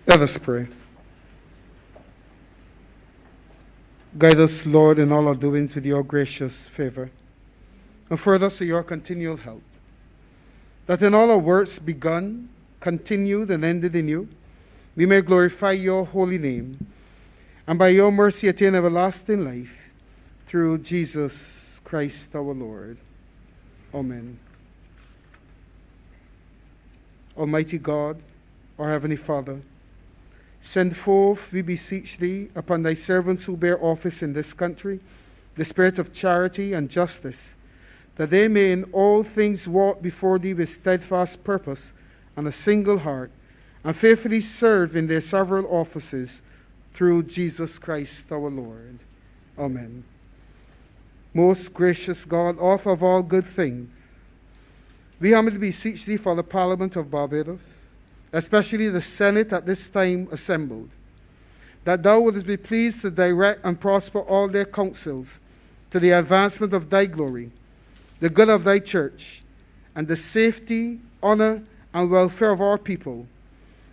Let us pray. Guide us, Lord, in all our doings with your gracious favor, and further us to your continual help, that in all our works begun, continued, and ended in you, we may glorify your holy name, and by your mercy attain everlasting life, through Jesus Christ our Lord. Amen. Almighty God, our Heavenly Father, send forth, we beseech thee, upon thy servants who bear office in this country, the spirit of charity and justice, that they may in all things walk before thee with steadfast purpose and a single heart, and faithfully serve in their several offices, through Jesus Christ our Lord. Amen. Most gracious God, author of all good things, we humbly beseech thee for the Parliament of Barbados, especially the Senate at this time assembled, that thou wouldest be pleased to direct and prosper all their counsels to the advancement of thy glory, the good of thy church, and the safety, honor, and welfare of our people.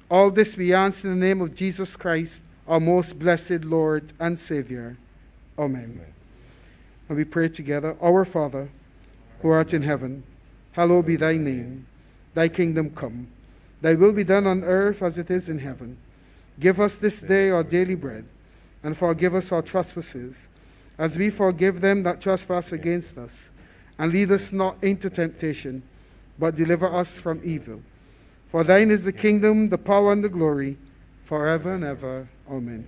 All this we ask in the name of Jesus Christ, our most blessed Lord and Savior. Amen. Amen. And we pray together. Our Father, who art in heaven, hallowed be thy name. Thy kingdom come. Thy will be done on earth as it is in heaven. Give us this day our daily bread, and forgive us our trespasses, as we forgive them that trespass against us. And lead us not into temptation, but deliver us from evil. For thine is the kingdom, the power, and the glory, forever and ever. Amen.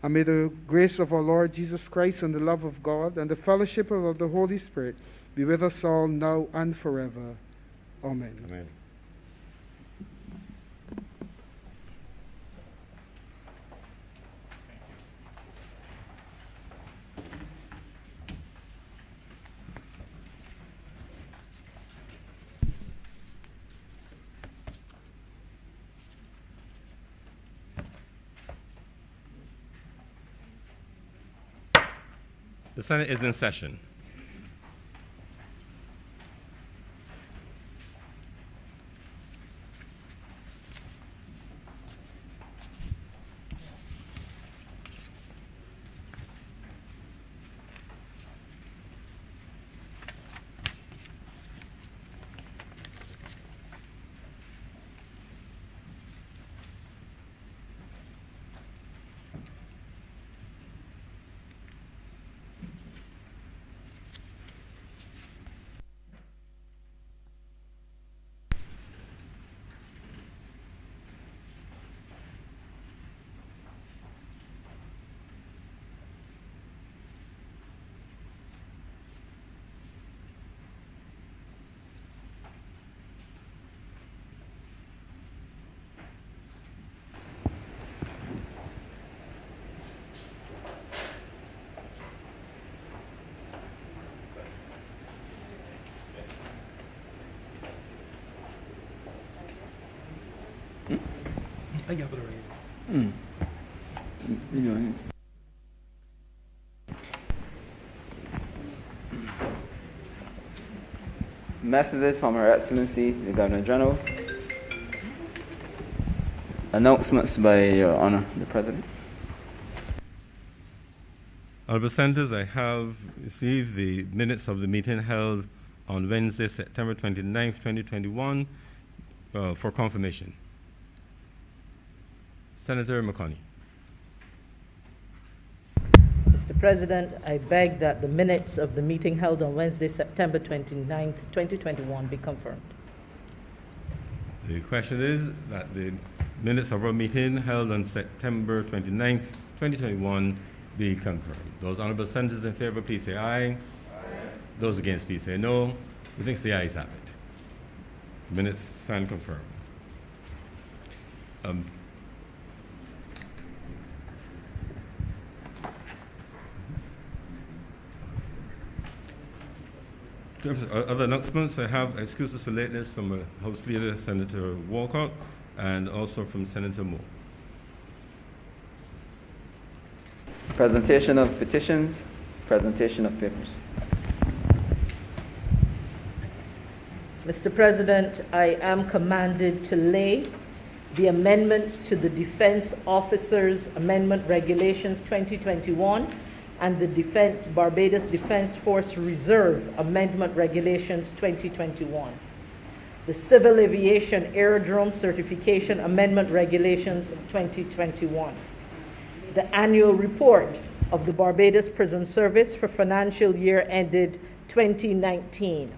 And may the grace of our Lord Jesus Christ and the love of God and the fellowship of the Holy Spirit be with us all now and forever. Amen. Amen. The Senate is in session. I got it already. Messages from Her Excellency, the Governor General. Announcements by Your Honor, the President. Honourable Senators, I have received the minutes of the meeting held on Wednesday, September 29th, 2021, for confirmation. Senator McConney. Mr. President, I beg that the minutes of the meeting held on Wednesday, September 29th, 2021 be confirmed. The question is that the minutes of our meeting held on September 29th, 2021 be confirmed. Those honourable senators in favour, please say aye. Aye. Those against, please say no. We think the ayes have it. The minutes stand confirmed. In terms of other announcements, I have excuses for lateness from House Leader Senator Walcott and also from Senator Moore. Presentation of petitions, presentation of papers. Mr. President, I am commanded to lay the amendments to the Defense Officers Amendment Regulations 2021 and the Barbados Defense Force Reserve Amendment Regulations 2021. The Civil Aviation Aerodrome Certification Amendment Regulations 2021. The annual report of the Barbados Prison Service for financial year ended 2019.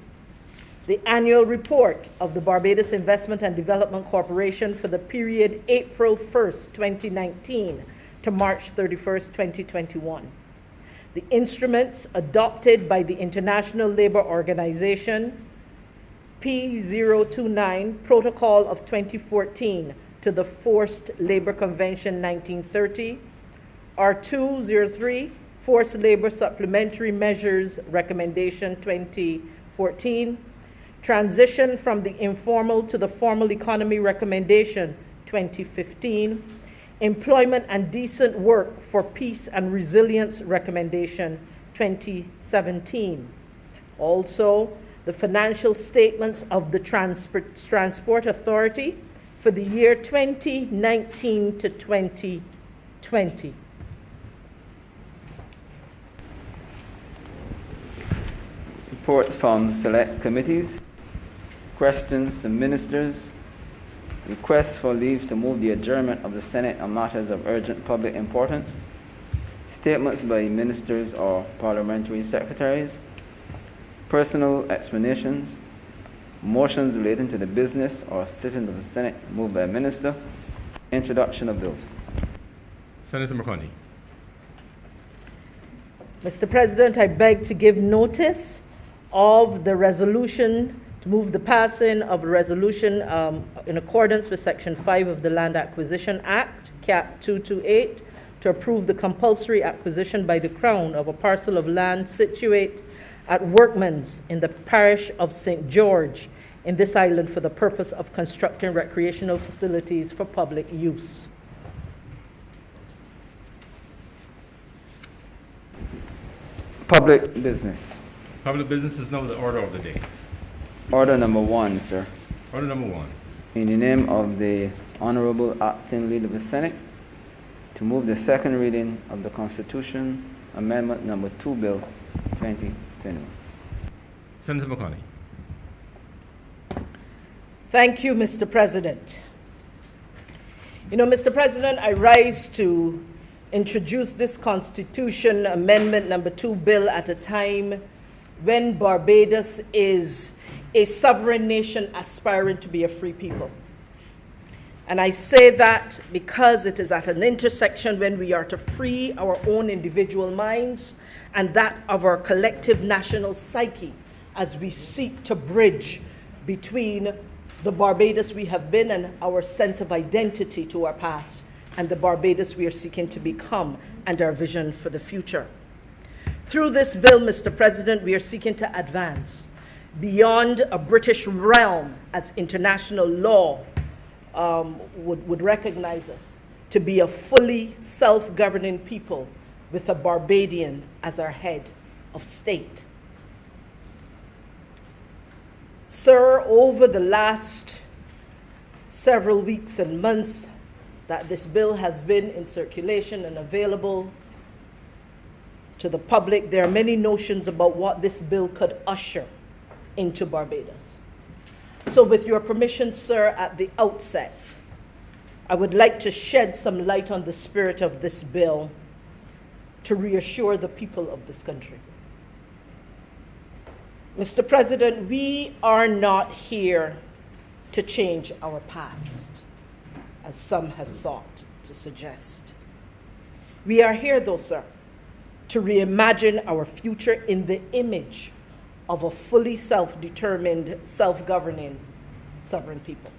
The annual report of the Barbados Investment and Development Corporation for the period April 1st, 2019 to March 31st, 2021. The instruments adopted by the International Labour Organization P029 Protocol of 2014 to the Forced Labor Convention 1930, R203 Forced Labor Supplementary Measures Recommendation 2014, Transition from the Informal to the Formal Economy Recommendation 2015, Employment and Decent Work for Peace and Resilience Recommendation 2017. Also, the financial statements of the Transport Authority for the year 2019 to 2020. Reports from select committees. Questions to ministers. Requests for leave to move the adjournment of the Senate on matters of urgent public importance. Statements by ministers or parliamentary secretaries. Personal explanations. Motions relating to the business or sitting of the Senate moved by a minister. Introduction of bills. Senator McConney. Mr. President, I beg to give notice of the resolution to move the passing of a resolution in accordance with Section 5 of the Land Acquisition Act, Cap 228, to approve the compulsory acquisition by the Crown of a parcel of land situate at Workman's in the parish of St. George in this island for the purpose of constructing recreational facilities for public use. Public business. Public business is now the order of the day. Order number 1, sir. Order number 1. In the name of the Honourable Acting Leader of the Senate, to move the second reading of the Constitution Amendment number 2 Bill 2021. Senator McConney. Thank you, Mr. President. Mr. President, I rise to introduce this Constitution Amendment number 2 bill at a time when Barbados is a sovereign nation aspiring to be a free people. And I say that because it is at an intersection when we are to free our own individual minds and that of our collective national psyche as we seek to bridge between the Barbados we have been and our sense of identity to our past and the Barbados we are seeking to become and our vision for the future. Through this bill, Mr. President, we are seeking to advance beyond a British realm as international law would recognize us to be a fully self-governing people with a Barbadian as our head of state. Sir, over the last several weeks and months that this bill has been in circulation and available to the public, there are many notions about what this bill could usher into Barbados. So with your permission, sir, at the outset, I would like to shed some light on the spirit of this bill to reassure the people of this country. Mr. President, we are not here to change our past, as some have sought to suggest. We are here, though, sir, to reimagine our future in the image of a fully self-determined, self-governing, sovereign people.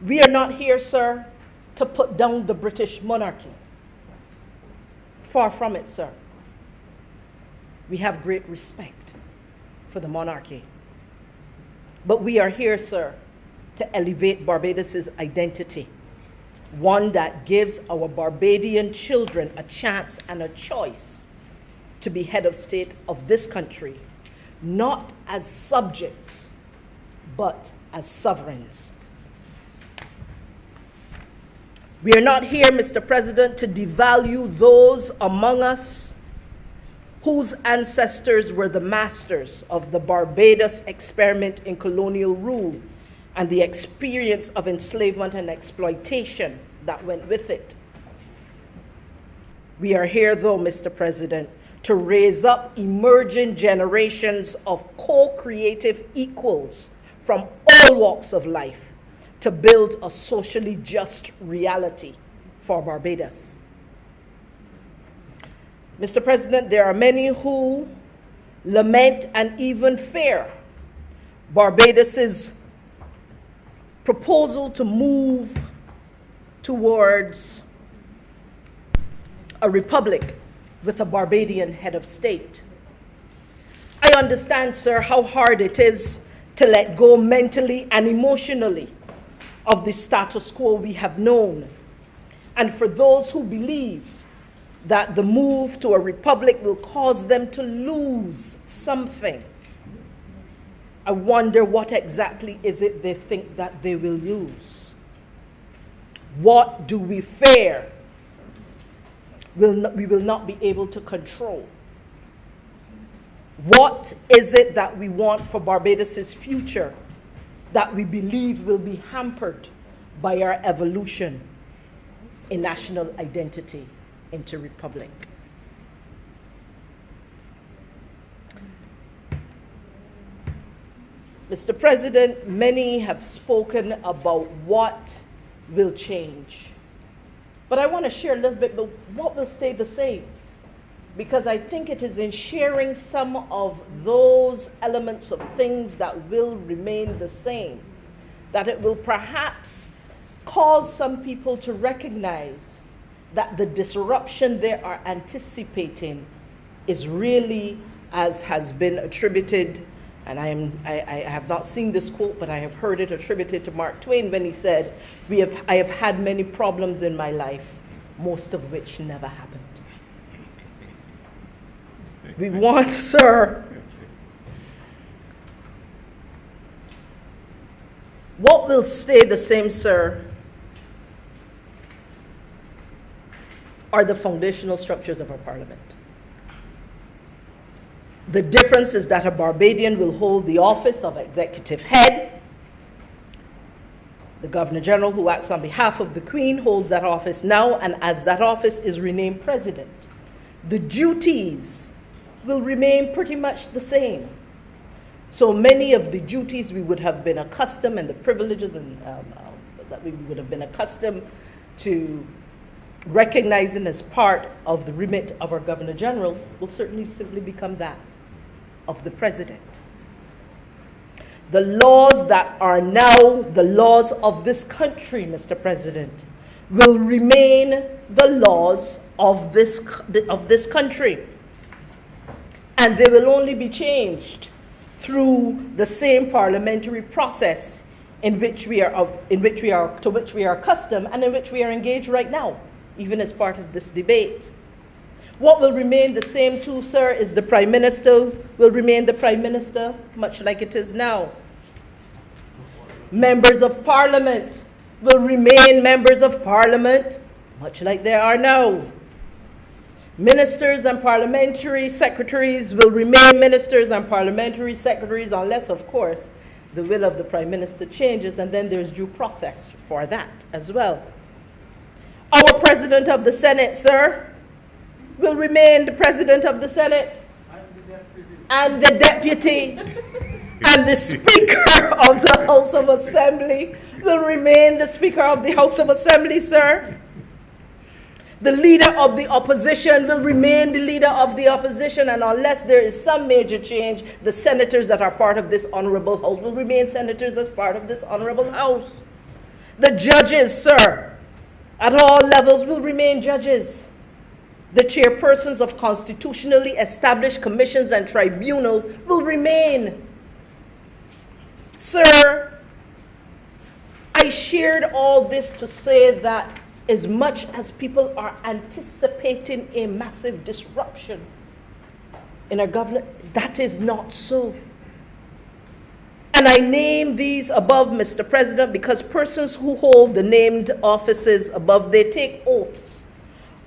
We are not here, sir, to put down the British monarchy. Far from it, sir. We have great respect for the monarchy. But we are here, sir, to elevate Barbados's identity, one that gives our Barbadian children a chance and a choice to be head of state of this country, not as subjects, but as sovereigns. We are not here, Mr. President, to devalue those among us whose ancestors were the masters of the Barbados experiment in colonial rule and the experience of enslavement and exploitation that went with it. We are here, though, Mr. President, to raise up emerging generations of co-creative equals from all walks of life to build a socially just reality for Barbados. Mr. President, there are many who lament and even fear Barbados's proposal to move towards a republic with a Barbadian head of state. I understand, sir, how hard it is to let go mentally and emotionally of the status quo we have known. And for those who believe that the move to a republic will cause them to lose something, I wonder what exactly is it they think that they will lose. What do we fear we will not be able to control? What is it that we want for Barbados's future that we believe will be hampered by our evolution in national identity into republic? Mr. President, many have spoken about what will change. But I want to share a little bit about what will stay the same, because I think it is in sharing some of those elements of things that will remain the same that it will perhaps cause some people to recognize that the disruption they are anticipating is really, as has been attributed, and I have not seen this quote, but I have heard it attributed to Mark Twain when he said, I have had many problems in my life, most of which never happened. We want, sir, what will stay the same, sir, are the foundational structures of our parliament. The difference is that a Barbadian will hold the office of executive head. The Governor General, who acts on behalf of the Queen, holds that office now, and as that office is renamed President, the duties will remain pretty much the same. So many of the duties we would have been accustomed, and the privileges that we would have been accustomed to recognizing as part of the remit of our Governor General, will certainly simply become that of the President. The laws that are now the laws of this country, Mr. President, will remain the laws of this country. And they will only be changed through the same parliamentary process to which we are accustomed and in which we are engaged right now, even as part of this debate. What will remain the same too, sir, is the Prime Minister will remain the Prime Minister, much like it is now. Members of Parliament will remain members of Parliament, much like they are now. Ministers and parliamentary secretaries will remain ministers and parliamentary secretaries unless, of course, the will of the Prime Minister changes, and then there's due process for that as well. Our President of the Senate, sir, will remain the President of the Senate and the Deputy and the Speaker of the House of Assembly will remain the Speaker of the House of Assembly, sir. The Leader of the Opposition will remain the Leader of the Opposition, and unless there is some major change, the senators that are part of this Honourable House will remain senators as part of this Honourable House. The judges, sir, at all levels will remain judges. The chairpersons of constitutionally established commissions and tribunals will remain. Sir, I shared all this to say that as much as people are anticipating a massive disruption in our government, that is not so. And I name these above, Mr. President, because persons who hold the named offices above, they take oaths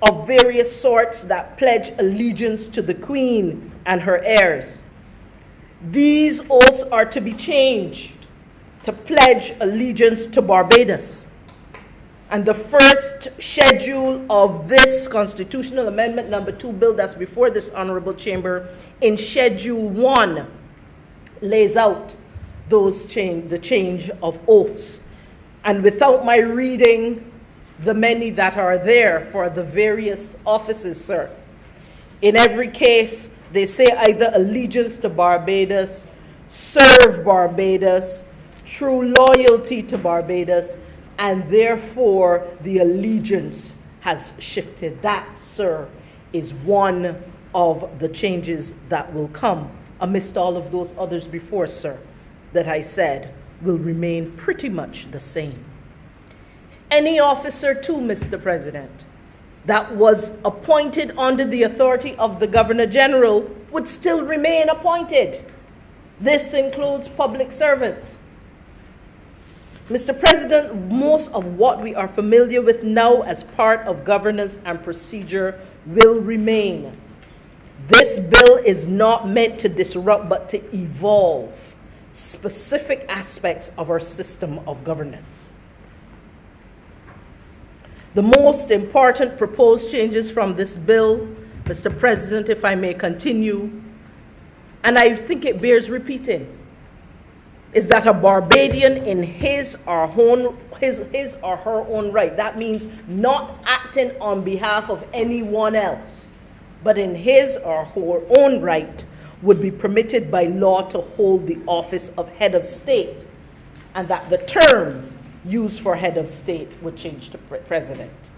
of various sorts that pledge allegiance to the Queen and her heirs. These oaths are to be changed to pledge allegiance to Barbados. And the first schedule of this constitutional amendment number 2 bill that's before this honorable chamber in Schedule 1 lays out the change of oaths. And without my reading the many that are there for the various offices, sir, in every case, they say either allegiance to Barbados, serve Barbados, true loyalty to Barbados, and therefore the allegiance has shifted. That, sir, is one of the changes that will come amidst all of those others before, sir, that I said will remain pretty much the same. Any officer, too, Mr. President, that was appointed under the authority of the Governor General would still remain appointed. This includes public servants. Mr. President, most of what we are familiar with now as part of governance and procedure will remain. This bill is not meant to disrupt, but to evolve specific aspects of our system of governance. The most important proposed changes from this bill, Mr. President, if I may continue, and I think it bears repeating, is that a Barbadian in his or her own right, that means not acting on behalf of anyone else, but in his or her own right, would be permitted by law to hold the office of head of state, and that the term used for head of state would change to president.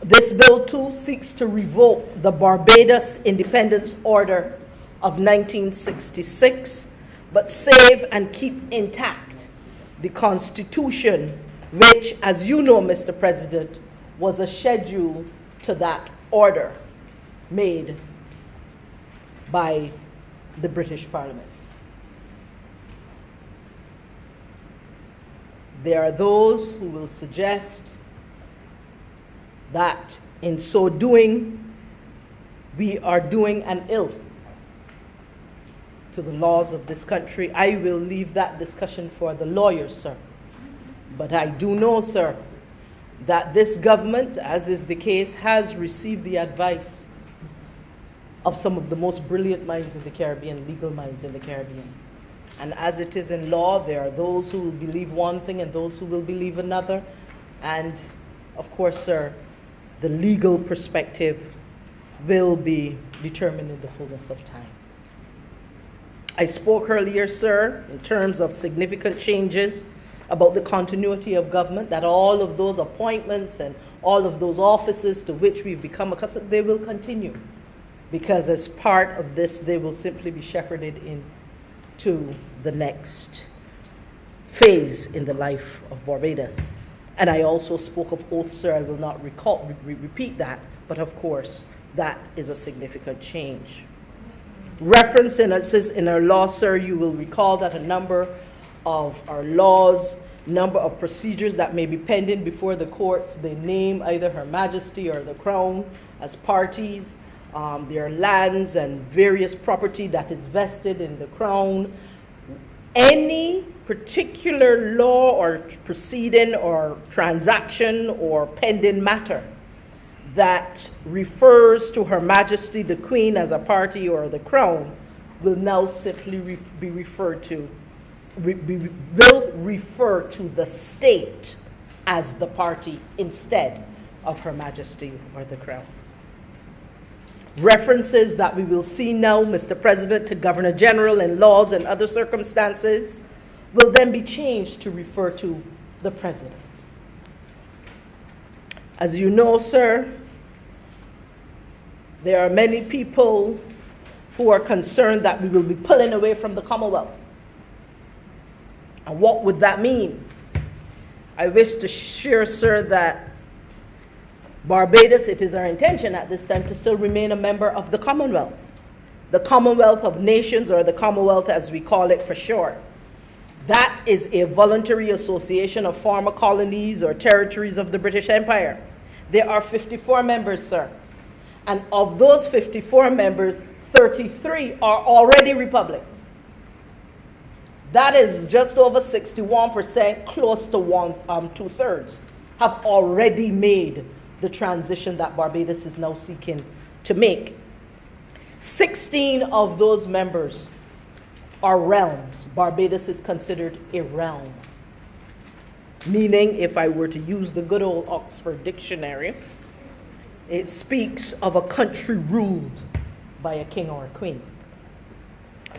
This bill, too, seeks to revoke the Barbados Independence Order of 1966, but save and keep intact the Constitution, which, as you know, Mr. President, was a schedule to that order made by the British Parliament. There are those who will suggest that in so doing, we are doing an ill to the laws of this country. I will leave that discussion for the lawyers, sir. But I do know, sir, that this government, as is the case, has received the advice of some of the most brilliant minds in the Caribbean, legal minds in the Caribbean. And as it is in law, there are those who will believe one thing and those who will believe another. And of course, sir, the legal perspective will be determined in the fullness of time. I spoke earlier, sir, in terms of significant changes about the continuity of government, that all of those appointments and all of those offices to which we've become accustomed, they will continue. Because as part of this, they will simply be shepherded into the next phase in the life of Barbados. And I also spoke of oaths, sir. I will not repeat that, but of course, that is a significant change. Reference in our law, sir, you will recall that a number of our laws, number of procedures that may be pending before the courts, they name either Her Majesty or the Crown as parties. There are lands and various property that is vested in the Crown. Any particular law or proceeding or transaction or pending matter that refers to Her Majesty the Queen as a party or the Crown will now simply be referred to, will refer to the state as the party instead of Her Majesty or the Crown. References that we will see now, Mr. President, to Governor General in laws and other circumstances will then be changed to refer to the President. As you know, sir, there are many people who are concerned that we will be pulling away from the Commonwealth. And what would that mean? I wish to share, sir, that Barbados, it is our intention at this time to still remain a member of the Commonwealth. the Commonwealth of Nations, or the Commonwealth as we call it for short. That is a voluntary association of former colonies or territories of the British Empire. There are 54 members, sir. And of those 54 members, 33 are already republics. That is just over 61%, close to two-thirds, have already made the transition that Barbados is now seeking to make. 16 of those members are realms. Barbados is considered a realm. Meaning, if I were to use the good old Oxford Dictionary, it speaks of a country ruled by a king or a queen.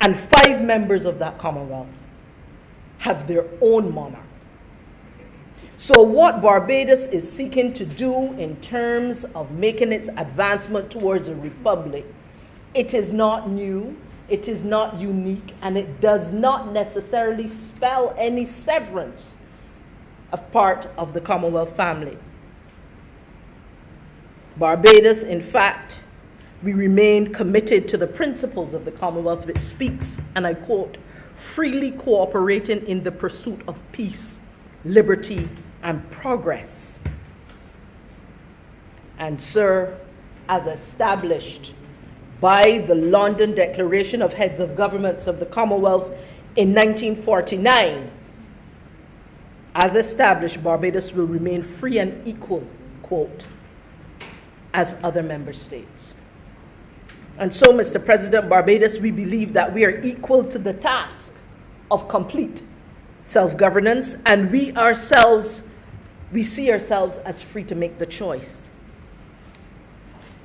And 5 members of that Commonwealth have their own monarch. So what Barbados is seeking to do in terms of making its advancement towards a republic, it is not new, it is not unique, and it does not necessarily spell any severance of part of the Commonwealth family. Barbados, in fact, we remain committed to the principles of the Commonwealth, which speaks, and I quote, freely cooperating in the pursuit of peace, liberty, and progress. And, sir, as established by the London Declaration of Heads of Governments of the Commonwealth in 1949, as established, Barbados will remain free and equal, quote, as other member states. And so, Mr. President, Barbados, we believe that we are equal to the task of complete self-governance, and we see ourselves as free to make the choice.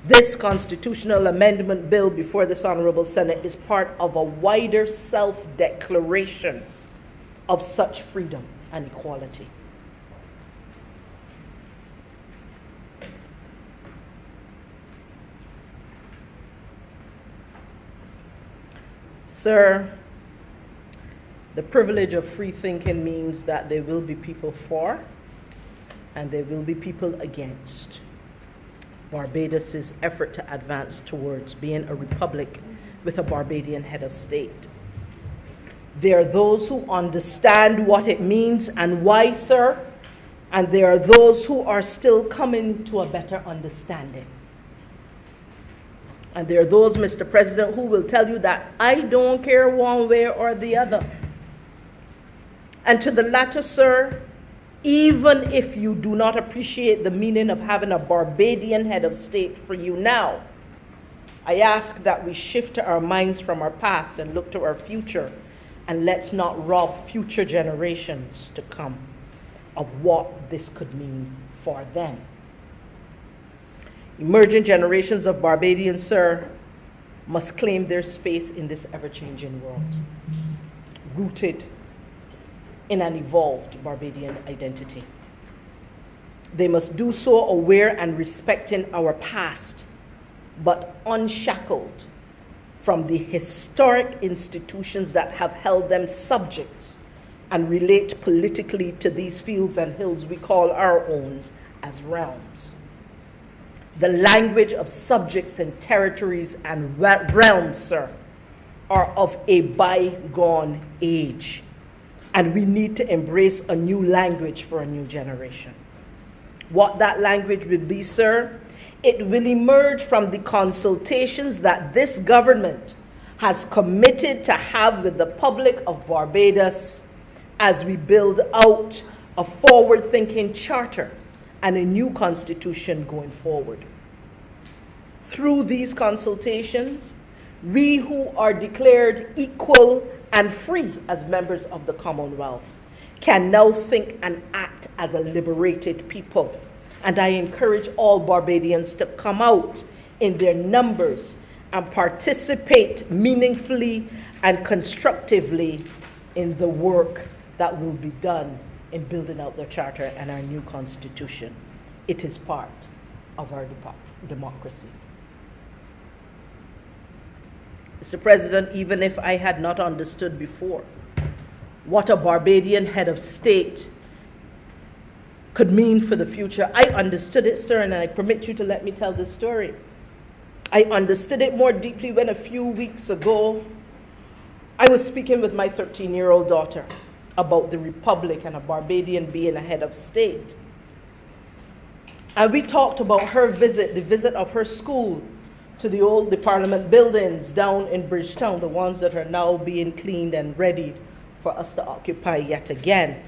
This constitutional amendment bill before this Honourable Senate is part of a wider self-declaration of such freedom and equality. Sir, the privilege of free thinking means that there will be people for and there will be people against Barbados's effort to advance towards being a republic with a Barbadian head of state. There are those who understand what it means and why, sir, and there are those who are still coming to a better understanding. And there are those, Mr. President, who will tell you that I don't care one way or the other. And to the latter, sir, even if you do not appreciate the meaning of having a Barbadian head of state for you now, I ask that we shift our minds from our past and look to our future, and let's not rob future generations to come of what this could mean for them. Emerging generations of Barbadians, sir, must claim their space in this ever-changing world, rooted in an evolved Barbadian identity. They must do so aware and respecting our past, but unshackled from the historic institutions that have held them subjects and relate politically to these fields and hills we call our own as realms. The language of subjects and territories and realms, sir, are of a bygone age, and we need to embrace a new language for a new generation. What that language will be, sir, it will emerge from the consultations that this government has committed to have with the public of Barbados as we build out a forward-thinking charter and a new constitution going forward. Through these consultations, we who are declared equal and free as members of the Commonwealth can now think and act as a liberated people. And I encourage all Barbadians to come out in their numbers and participate meaningfully and constructively in the work that will be done in building out their charter and our new constitution. It is part of our democracy. Mr. President, even if I had not understood before what a Barbadian head of state could mean for the future, I understood it, sir, and I permit you to let me tell this story. I understood it more deeply when a few weeks ago I was speaking with my 13-year-old daughter about the Republic and a Barbadian being a head of state. And we talked about her visit, the visit of her school to the Parliament buildings down in Bridgetown, the ones that are now being cleaned and readied for us to occupy yet again.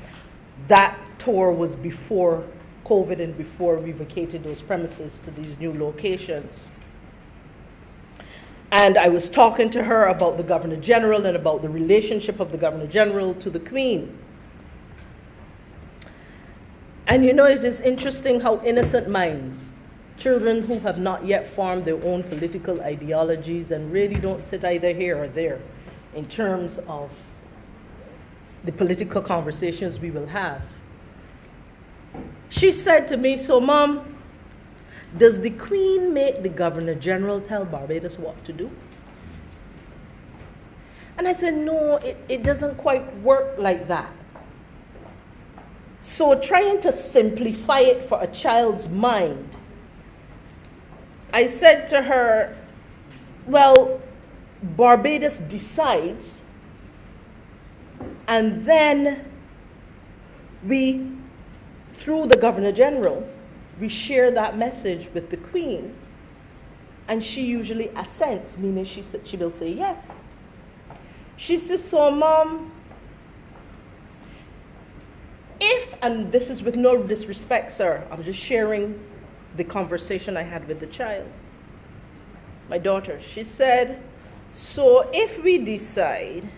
That tour was before COVID and before we vacated those premises to these new locations. And I was talking to her about the Governor General and about the relationship of the Governor General to the Queen. And you know, it is interesting how innocent minds, children who have not yet formed their own political ideologies and really don't sit either here or there in terms of the political conversations we will have. She said to me, "So, Mom, does the Queen make the Governor General tell Barbados what to do?" And I said, "No, it doesn't quite work like that." So trying to simplify it for a child's mind, I said to her, well, Barbados decides, and then we, through the Governor General, we share that message with the Queen, and she usually assents, meaning she will say yes. She says, "So, Mom, if," and this is with no disrespect, sir, I'm just sharing the conversation I had with the child, my daughter. She said, "So if we decide,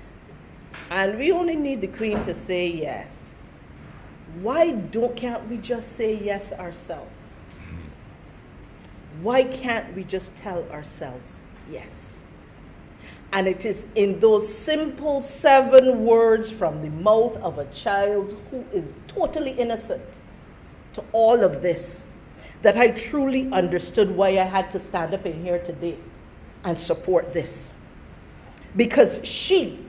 and we only need the Queen to say yes, can't we just say yes ourselves? Why can't we just tell ourselves yes?" And it is in those simple 7 words from the mouth of a child who is totally innocent to all of this that I truly understood why I had to stand up in here today and support this. Because she,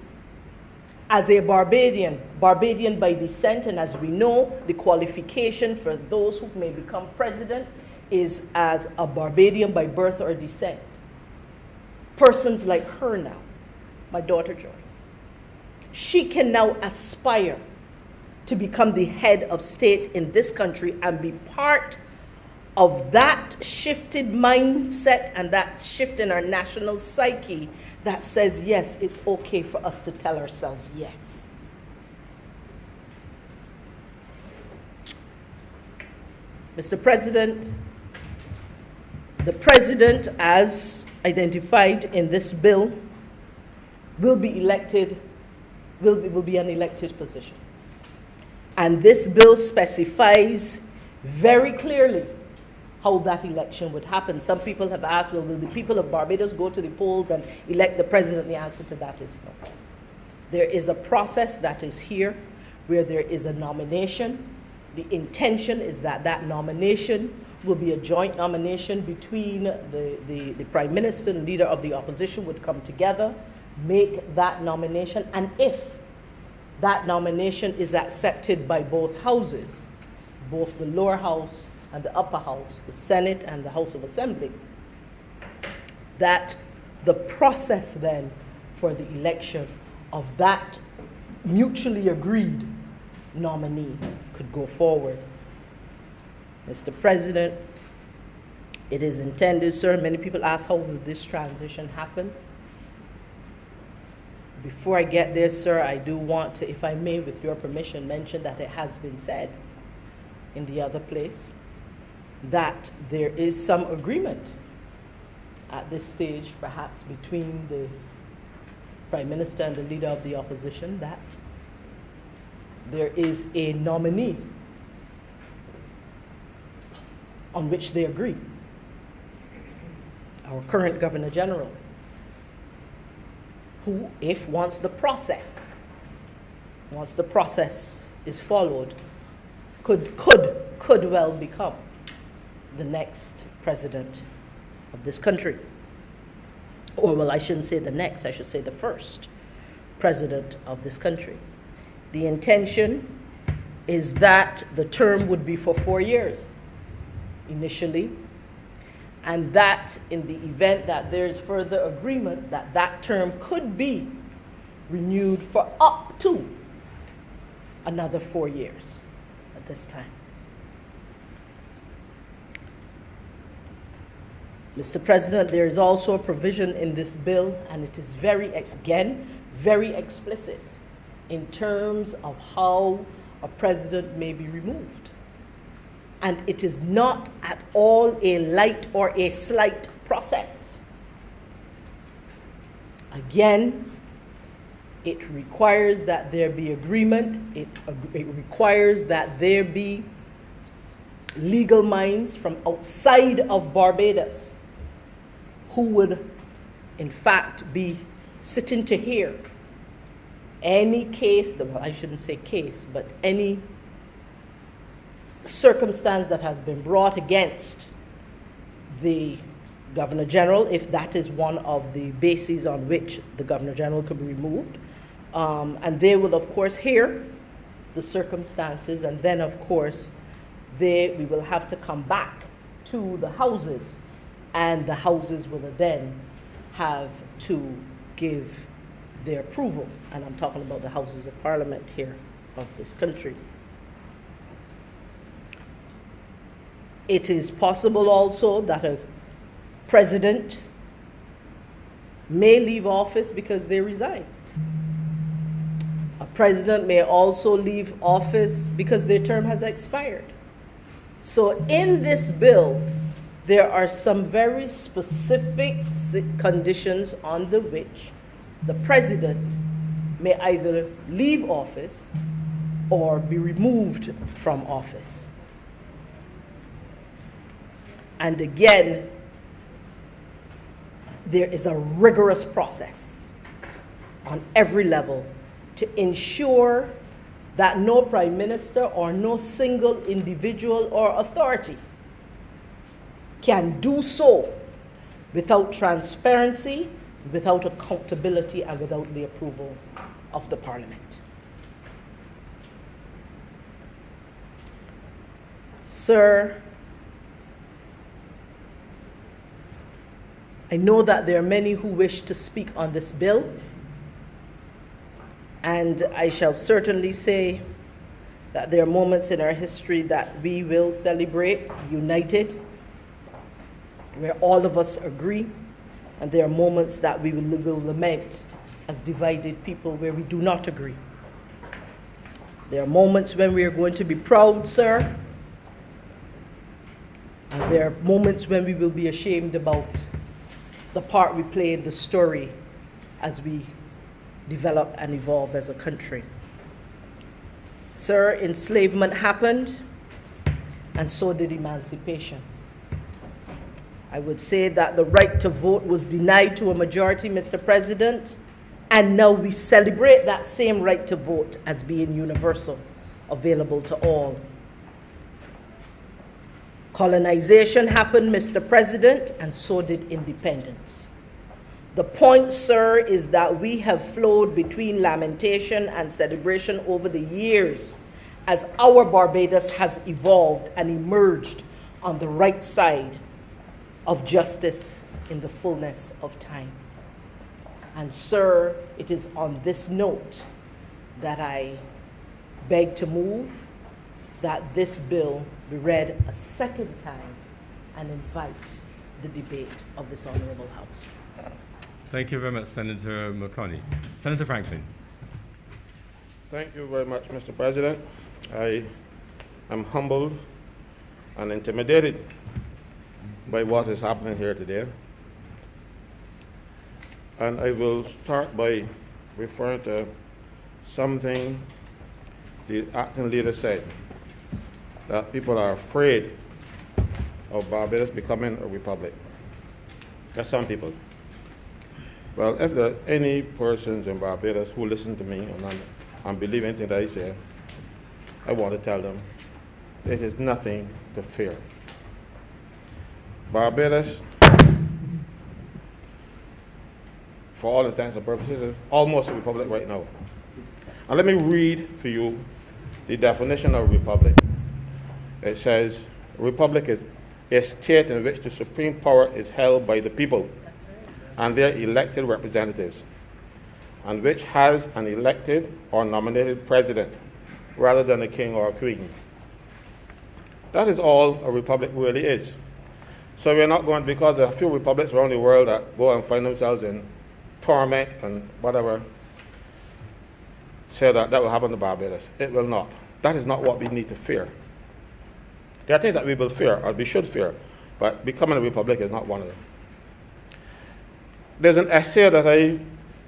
as a Barbadian by descent, and as we know, the qualification for those who may become president is as a Barbadian by birth or descent. Persons like her now, my daughter Joy, she can now aspire to become the head of state in this country and be part of that shifted mindset and that shift in our national psyche that says, yes, it's okay for us to tell ourselves yes. Mr. President, the president, as identified in this bill, will be elected, will be an elected position. And this bill specifies very clearly how that election would happen. Some people have asked, well, will the people of Barbados go to the polls and elect the president? The answer to that is no. There is a process that is here where there is a nomination. The intention is that that nomination will be a joint nomination between the Prime Minister and leader of the opposition would come together, make that nomination, and if that nomination is accepted by both houses, both the lower house and the upper house, the Senate and the House of Assembly, that the process then for the election of that mutually agreed nominee could go forward. Mr. President, it is intended, sir, many people ask how will this transition happen? Before I get there, sir, I do want to, if I may, with your permission, mention that it has been said in the other place that there is some agreement at this stage, perhaps between the Prime Minister and the leader of the opposition, that there is a nominee on which they agree. Our current Governor General, who, if once the process is followed, could well become the next president of this country. Or, well, I shouldn't say the next, I should say the first president of this country. The intention is that the term would be for 4 years initially, and that in the event that there's further agreement, that that term could be renewed for up to another 4 years at this time. Mr. President, there is also a provision in this bill, and it is very explicit in terms of how a president may be removed. And it is not at all a light or a slight process. Again, it requires that there be agreement. It requires that there be legal minds from outside of Barbados who would, in fact, be sitting to hear any case, well, I shouldn't say case, but any circumstance that has been brought against the Governor General, if that is one of the bases on which the Governor General could be removed. And they will, of course, hear the circumstances, and then, of course, we will have to come back to the houses, and the houses will then have to give their approval. And I'm talking about the Houses of Parliament here of this country. It is possible also that a president may leave office because they resign. A president may also leave office because their term has expired. So in this bill, there are some very specific conditions under which the president may either leave office or be removed from office. And again, there is a rigorous process on every level to ensure that no prime minister or no single individual or authority can do so without transparency, without accountability, and without the approval of the Parliament. Sir, I know that there are many who wish to speak on this bill, and I shall certainly say that there are moments in our history that we will celebrate united, where all of us agree, and there are moments that we will lament as divided people where we do not agree. There are moments when we are going to be proud, sir, and there are moments when we will be ashamed about the part we play in the story as we develop and evolve as a country. Sir, enslavement happened, and so did emancipation. I would say that the right to vote was denied to a majority, Mr. President, and now we celebrate that same right to vote as being universal, available to all. Colonization happened, Mr. President, and so did independence. The point, sir, is that we have flowed between lamentation and celebration over the years as our Barbados has evolved and emerged on the right side of justice in the fullness of time. And sir, it is on this note that I beg to move that this bill be read a second time and invite the debate of this Honourable House. Thank you very much, Senator McConney. Senator Franklin. Thank you very much, Mr. President. I am humbled and intimidated by what is happening here today. And I will start by referring to something the acting leader said, that people are afraid of Barbados becoming a republic. That's some people. Well, if there are any persons in Barbados who listen to me and believe anything that I say, I want to tell them it is nothing to fear. Barbados, for all intents and purposes, is almost a republic right now. And let me read for you the definition of republic. It says, republic is a state in which the supreme power is held by the people and their elected representatives, and which has an elected or nominated president rather than a king or a queen. That is all a republic really is. So we're not going, because there are a few republics around the world that go and find themselves in torment and whatever, say that will happen to Barbados. It will not. That is not what we need to fear. There are things that we will fear, or we should fear, but becoming a republic is not one of them. There's an essay that I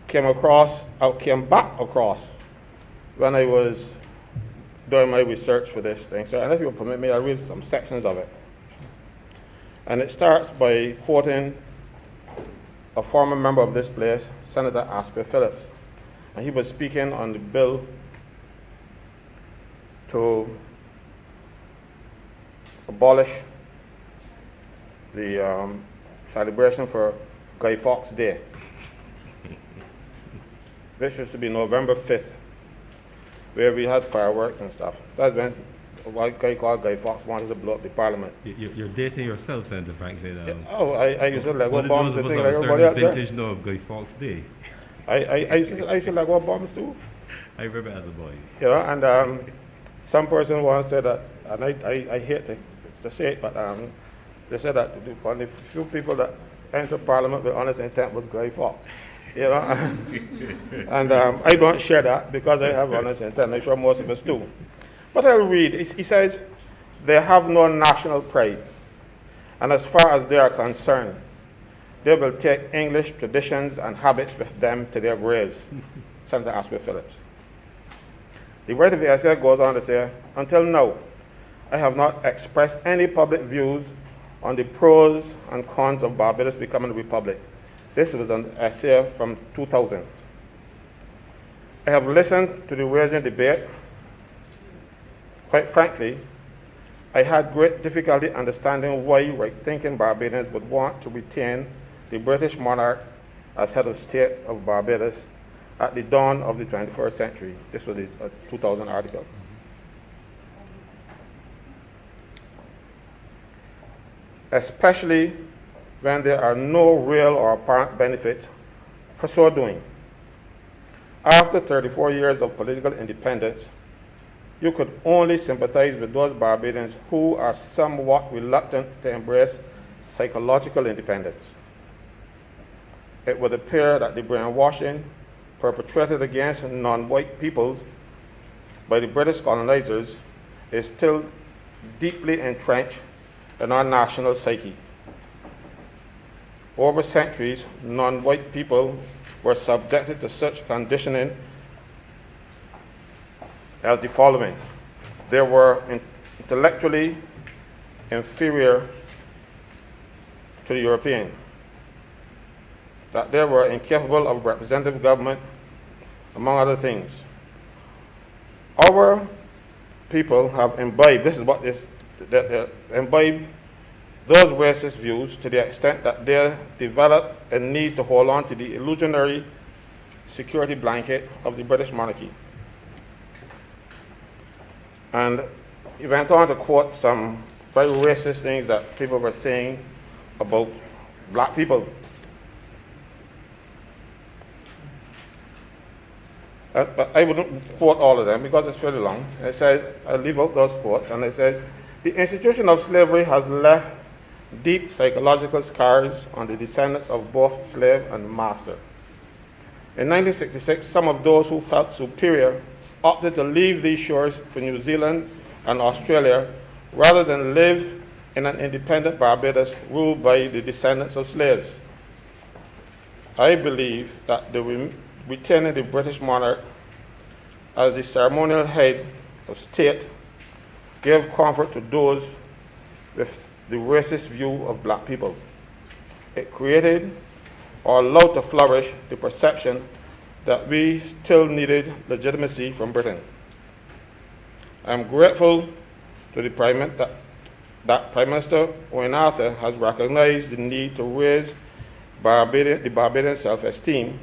came back across when I was doing my research for this thing. So, and if you'll permit me, I'll read some sections of it. And it starts by quoting a former member of this place, Senator Asper Phillips. And he was speaking on the bill to abolish the celebration for Guy Fawkes Day, which was to be November 5th, where we had fireworks and stuff. That's when one guy called Guy Fawkes wanted to blow up the parliament. You're dating yourself, Senator Franklin. I used to like What what bombs those to of think us like of a everybody certain else. vintage know of Guy Fawkes Day. I used to like what bombs too. I remember as a boy. You know, and some person once said that, and I hate to say it, but they said that the only few people that entered Parliament with honest intent was Guy Fawkes. You know, and I don't share that because I have honest intent. I'm sure most of us do. But I'll read. He says, they have no national pride, and as far as they are concerned, they will take English traditions and habits with them to their graves. Senator Asper Phillips. The writer of the essay goes on to say, until now, I have not expressed any public views on the pros and cons of Barbados becoming a republic. This was an essay from 2000. I have listened to the raging debate. Quite frankly, I had great difficulty understanding why right-thinking Barbadians would want to retain the British monarch as head of state of Barbados at the dawn of the 21st century. This was a 2000 article. Especially when there are no real or apparent benefits for so doing. After 34 years of political independence, you could only sympathize with those Barbadians who are somewhat reluctant to embrace psychological independence. It would appear that the brainwashing perpetrated against non-white peoples by the British colonizers is still deeply entrenched in our national psyche. Over centuries, non-white people were subjected to such conditioning as the following. They were intellectually inferior to the European, that they were incapable of representative government, among other things. Our people have imbibed, this is what this, imbibed those racist views to the extent that they develop a need to hold on to the illusionary security blanket of the British monarchy. And he went on to quote some very racist things that people were saying about black people. But I wouldn't quote all of them because it's fairly long. It says, I'll leave out those quotes, and it says, the institution of slavery has left deep psychological scars on the descendants of both slave and master. In 1966, some of those who felt superior opted to leave these shores for New Zealand and Australia rather than live in an independent Barbados ruled by the descendants of slaves. I believe that retaining the British monarch as the ceremonial head of state gave comfort to those with the racist view of black people. It created or allowed to flourish the perception that we still needed legitimacy from Britain. I am grateful to the that Prime Minister Owen Arthur has recognized the need to raise the Barbadian self-esteem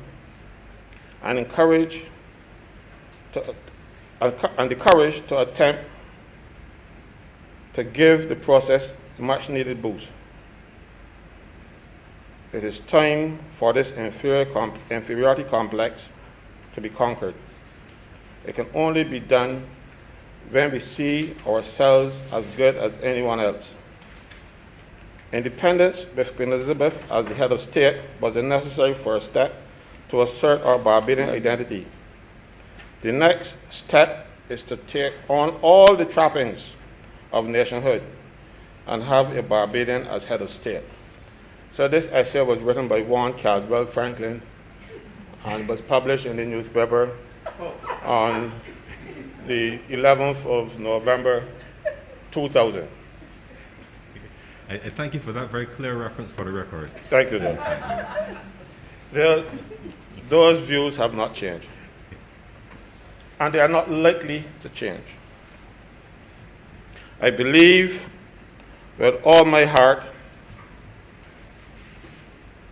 and the courage to attempt to give the process a much-needed boost. It is time for this inferiority complex to be conquered. It can only be done when we see ourselves as good as anyone else. Independence with Queen Elizabeth as the head of state was a necessary first step to assert our Barbadian identity. The next step is to take on all the trappings of nationhood and have a Barbadian as head of state. So this essay was written by Warren Caswell Franklin and was published in the newspaper on the 11th of November 2000. I thank you for that very clear reference for the record. Thank you, then. Those views have not changed, and they are not likely to change. I believe with all my heart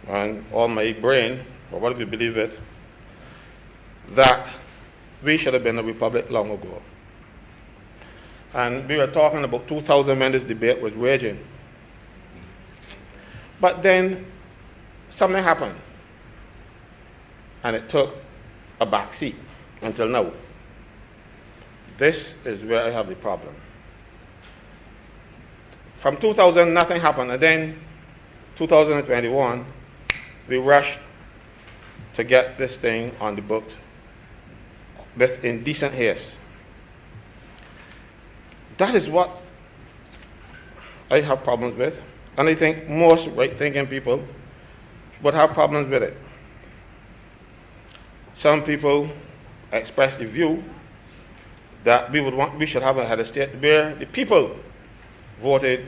and all my brain, or whatever you believe it, that we should have been a republic long ago. And we were talking about 2000 when this debate was raging. But then something happened, and it took a back seat until now. This is where I have the problem. From 2000, nothing happened, and then 2021, we rushed to get this thing on the books with indecent haste. That is what I have problems with, and I think most right-thinking people would have problems with it. Some people express the view that we should have a head of state where the people voted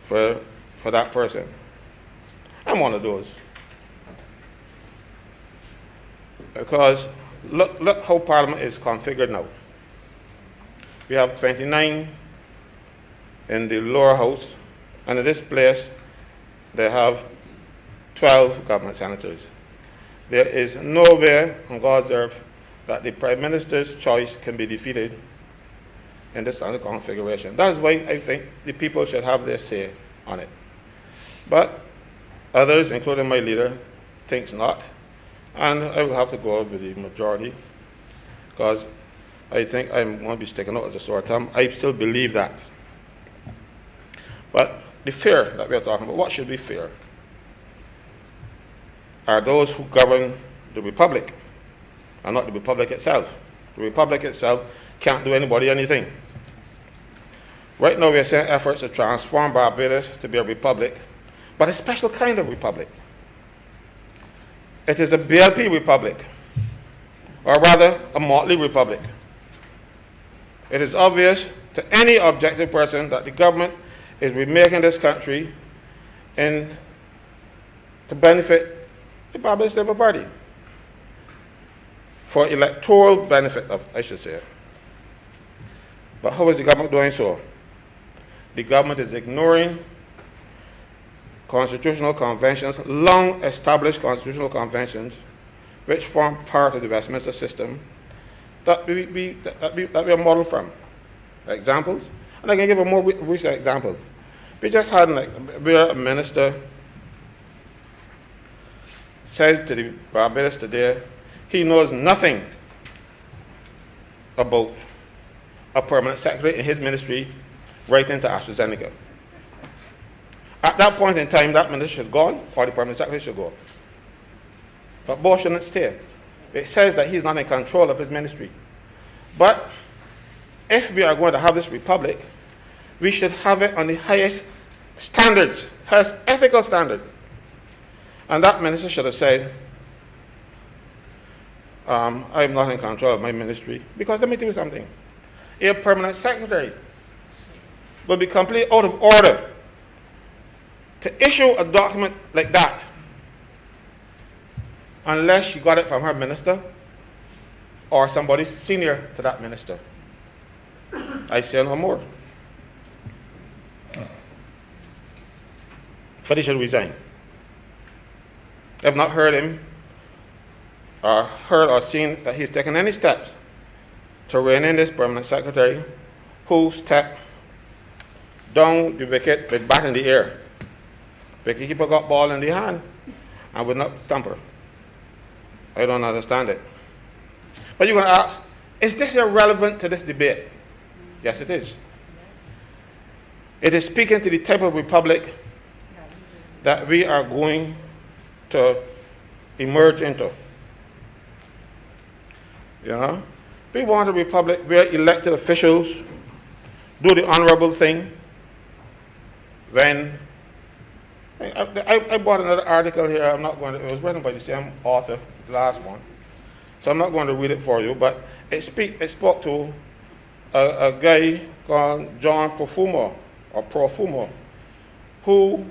for that person. I'm one of those. Because look how Parliament is configured now. We have 29 in the lower house, and in this place they have 12 government senators. There is nowhere on God's earth that the Prime Minister's choice can be defeated in this kind of configuration. That's why I think the people should have their say on it. But others, including my leader, thinks not. And I will have to go with the majority because I think I'm going to be sticking out as a sore thumb. I still believe that. But the fear that we are talking about, what should be fear? Are those who govern the republic and not the republic itself. The republic itself can't do anybody anything. Right now we are seeing efforts to transform Barbados to be a republic, but a special kind of republic. It is a BLP republic, or rather a motley republic. It is obvious to any objective person that the government is remaking this country to benefit the Barbados Labour Party, for electoral benefit of, I should say. But how is the government doing so? The government is ignoring constitutional conventions, long established constitutional conventions, which form part of the Westminster system that we are modeled from. Examples, and I can give a more recent example. We just had where a minister said to the Barbados today, he knows nothing about a permanent secretary in his ministry writing to AstraZeneca. At that point in time, that minister should go, or the permanent secretary should go. But both shouldn't stay. It says that he's not in control of his ministry. But if we are going to have this republic, we should have it on the highest standards, highest ethical standard. And that minister should have said, I'm not in control of my ministry. Because let me tell you something. A permanent secretary will be completely out of order to issue a document like that unless she got it from her minister or somebody senior to that minister. I say no more. But he should resign. I've not heard him or heard or seen that he's taken any steps to rein in this permanent secretary who stepped down the wicket with bat in the air. Wicketkeeper got ball in the hand and would not stump her. I don't understand it. But you're going to ask, is this irrelevant to this debate? Yes, it is. It is speaking to the type of republic that we are going to emerge into. You know? We want a republic where elected officials do the honorable thing. When I bought another article here, I'm not going to, it was written by the same author, the last one, so I'm not going to read it for you, but it spoke to a guy called John Profumo, who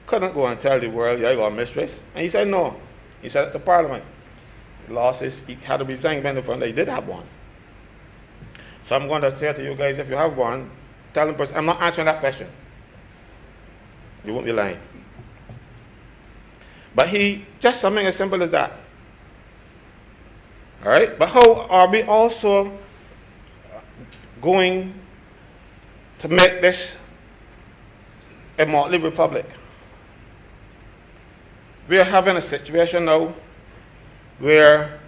couldn't go and tell the world, yeah, you got a mistress. And he said no. He said it to Parliament. He had to resign when they did have one. So I'm going to say to you guys, if you have one, tell them, I'm not answering that question. You won't be lying. But just something as simple as that. All right? But how are we also going to make this a motley republic? We are having a situation now where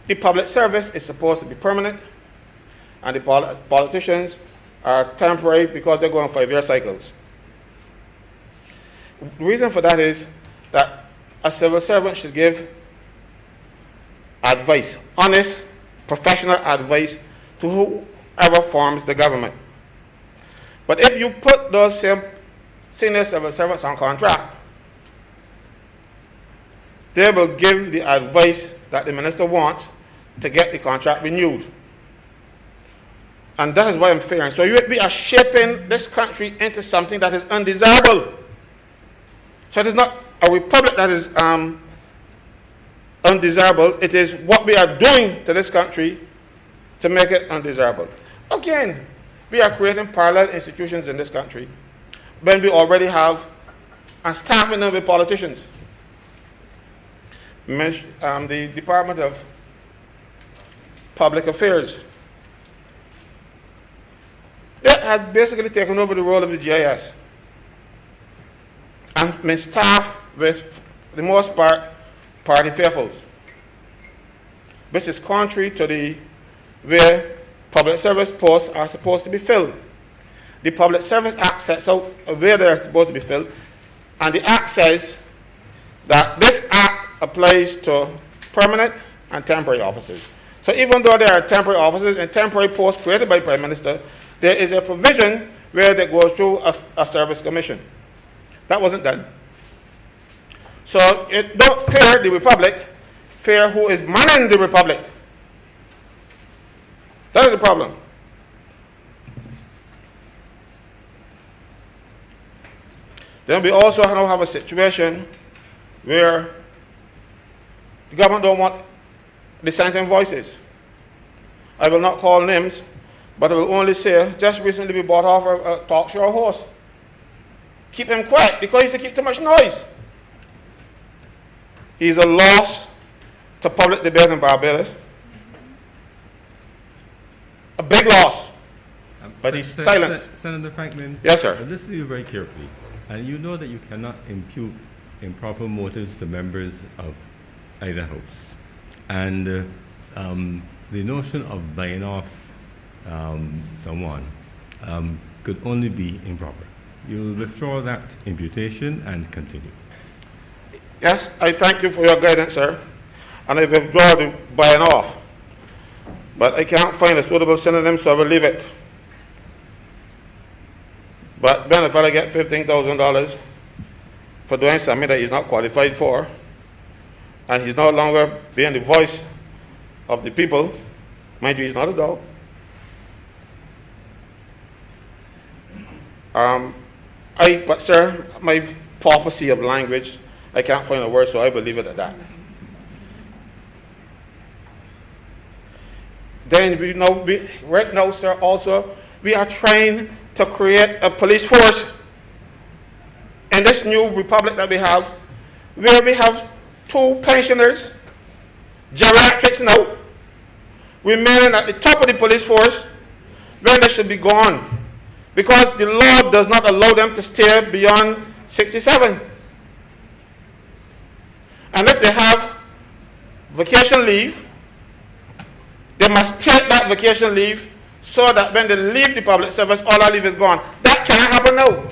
the public service is supposed to be permanent and the politicians are temporary because they're going 5-year cycles. The reason for that is that a civil servant should give advice, honest, professional advice to whoever forms the government. But if you put those same senior civil servants on contract, they will give the advice that the minister wants to get the contract renewed. And that is what I'm fearing. So we are shaping this country into something that is undesirable. So it is not a republic that is undesirable. It is what we are doing to this country to make it undesirable. Again, we are creating parallel institutions in this country when we already have and staffing them with politicians. The Department of Public Affairs, they had basically taken over the role of the GIS and been staffed with, for the most part, party faithfuls, which is contrary to the way public service posts are supposed to be filled. The Public Service Act sets out where they are supposed to be filled, and the Act says that this Act applies to permanent and temporary offices. So even though there are temporary offices and temporary posts created by the Prime Minister, there is a provision where they go through a service commission. That wasn't done. So don't fear the republic, fear who is manning the republic. That is the problem. Then we also now have a situation where the government don't want dissenting voices. I will not call names, but I will only say, just recently we bought off a talk show host. Keep him quiet because he used to keep too much noise. He's a loss to public debate in Barbados. A big loss. But he's silent. Senator Franklin, yes, sir. I listen to you very carefully, and you know that you cannot impute improper motives to members of either house. And the notion of buying off someone could only be improper. You'll withdraw that imputation and continue. Yes, I thank you for your guidance, sir. And I withdraw the buying off. But I can't find a suitable synonym, so I will leave it. But then if I get $15,000 for doing something that he's not qualified for, and he's no longer being the voice of the people, mind you, he's not a dog. But sir, my paucity of language, I can't find a word, so I will leave it at that. Then right now, sir, also, we are trying to create a police force in this new republic that we have, where we have 2 pensioners, geriatrics now, remaining at the top of the police force when they should be gone. because the law does not allow them to stay beyond 67. And if they have vacation leave, they must take that vacation leave so that when they leave the public service, all our leave is gone. That cannot happen now.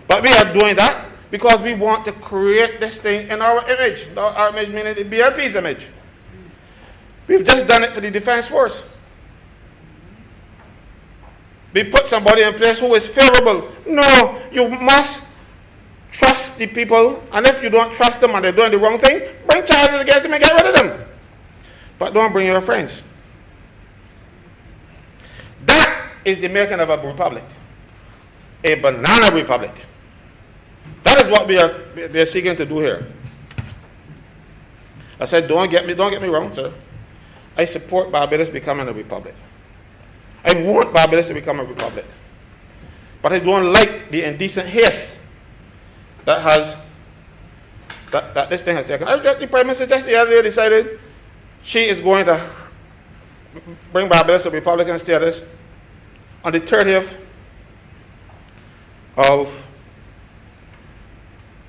But we are doing that because we want to create this thing in our image. Our image meaning the BLP's image. We've just done it for the Defense Force. We put somebody in place who is favorable. No, you must trust the people, and if you don't trust them and they're doing the wrong thing, bring charges against them and get rid of them. But don't bring your friends. That is the making of a republic. A banana republic. That is what we are seeking to do here. I said, don't get me wrong, sir. I support Barbados becoming a republic. I want Barbados to become a republic. But I don't like the indecent haste that this thing has taken. The Prime Minister just the other day decided she is going to bring Barbados to Republican status on the 30th of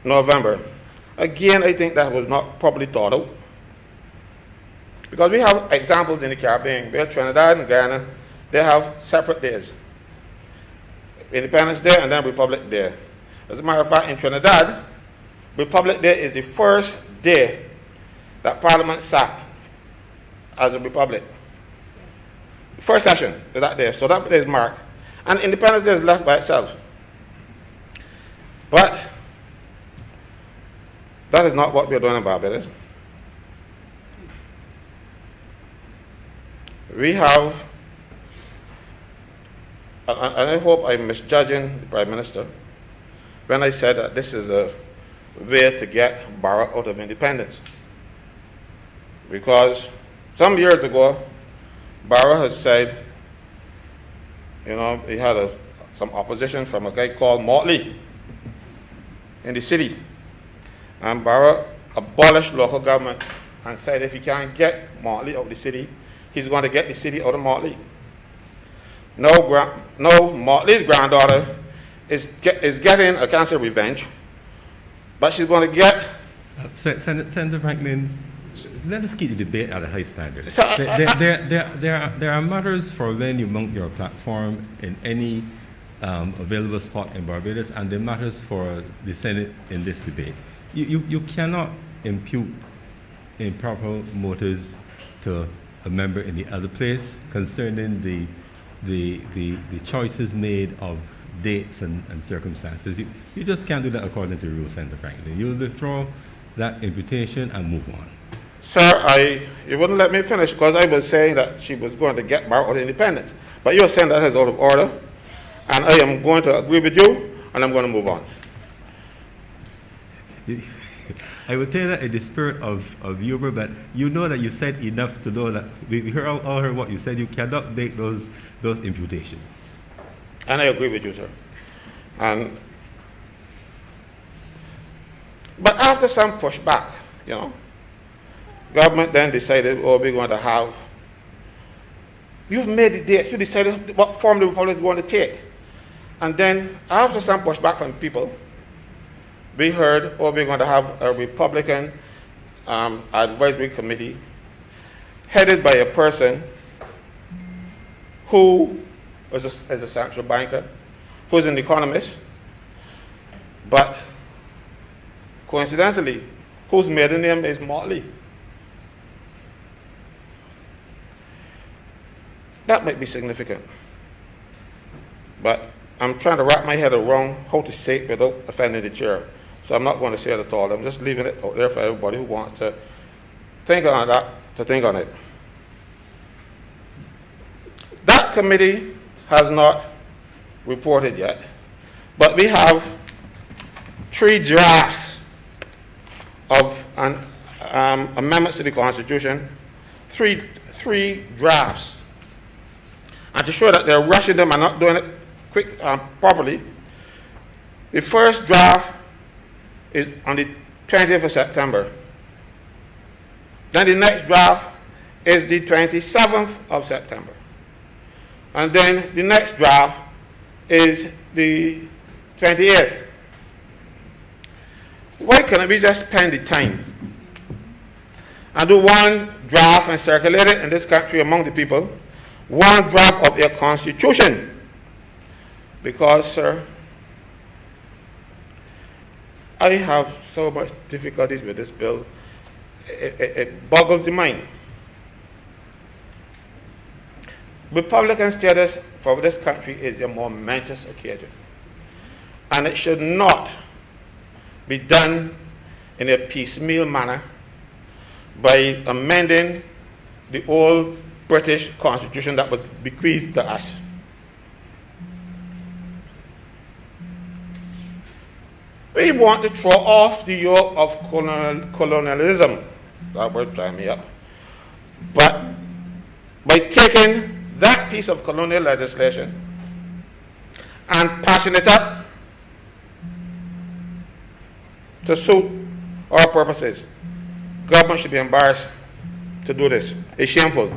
November. Again, I think that was not properly thought out. Because we have examples in the Caribbean, where Trinidad and Guyana, they have separate days. Independence Day and then Republic Day. As a matter of fact, in Trinidad, Republic Day is the first day that Parliament sat as a republic. First session is that day, so that day is marked. And Independence Day is left by itself. But that is not what we are doing in Barbados. We have, and I hope I'm misjudging the Prime Minister when I said that this is a way to get Barra out of independence. Because some years ago, Barra has said, he had some opposition from a guy called Motley in the city. And Barra abolished local government and said if he can't get Motley out of the city, he's going to get the city out of Motley. Now Motley's granddaughter is getting, I can't say revenge, but she's going to get... Senator Franklin, let us keep the debate at a high standard. So, there are matters for when you mount your platform in any available spot in Barbados, and there are matters for the Senate in this debate. You cannot impute improper motives to a member in the other place concerning the choices made of dates and circumstances. You just can't do that according to the rules, Senator Franklin. You'll withdraw that imputation and move on. Sir, you wouldn't let me finish because I was saying that she was going to get Barra out of independence. But you're saying that is out of order, and I am going to agree with you, and I'm going to move on. I would tell that in the spirit of humor, but you know that you said enough to know that we all heard what you said. You cannot make those imputations. And I agree with you, sir. But after some pushback, government then decided, we're going to have, you've made the dates, you decided what form the republic is going to take. And then after some pushback from people, we heard, we're going to have a Republican advisory committee headed by a person who is a central banker, who's an economist, but coincidentally, whose maiden name is Motley. That might be significant. But I'm trying to wrap my head around how to say it without offending the chair. So I'm not going to say it at all. I'm just leaving it out there for everybody who wants to think on that, to think on it. That committee has not reported yet, but we have 3 drafts of amendments to the Constitution, three drafts. And to show that they're rushing them and not doing it properly, the first draft is on the 20th of September. Then the next draft is the 27th of September. And then the next draft is the 28th. Why can't we just spend the time and do one draft and circulate it in this country among the people, one draft of a constitution? Because, sir, I have so much difficulties with this bill. It boggles the mind. Republican status for this country is a momentous occasion, and it should not be done in a piecemeal manner by amending the old British Constitution that was bequeathed to us. We want to throw off the yoke of colonialism. That word drives me up. But by taking that piece of colonial legislation and passing it up to suit our purposes, government should be embarrassed to do this. It's shameful.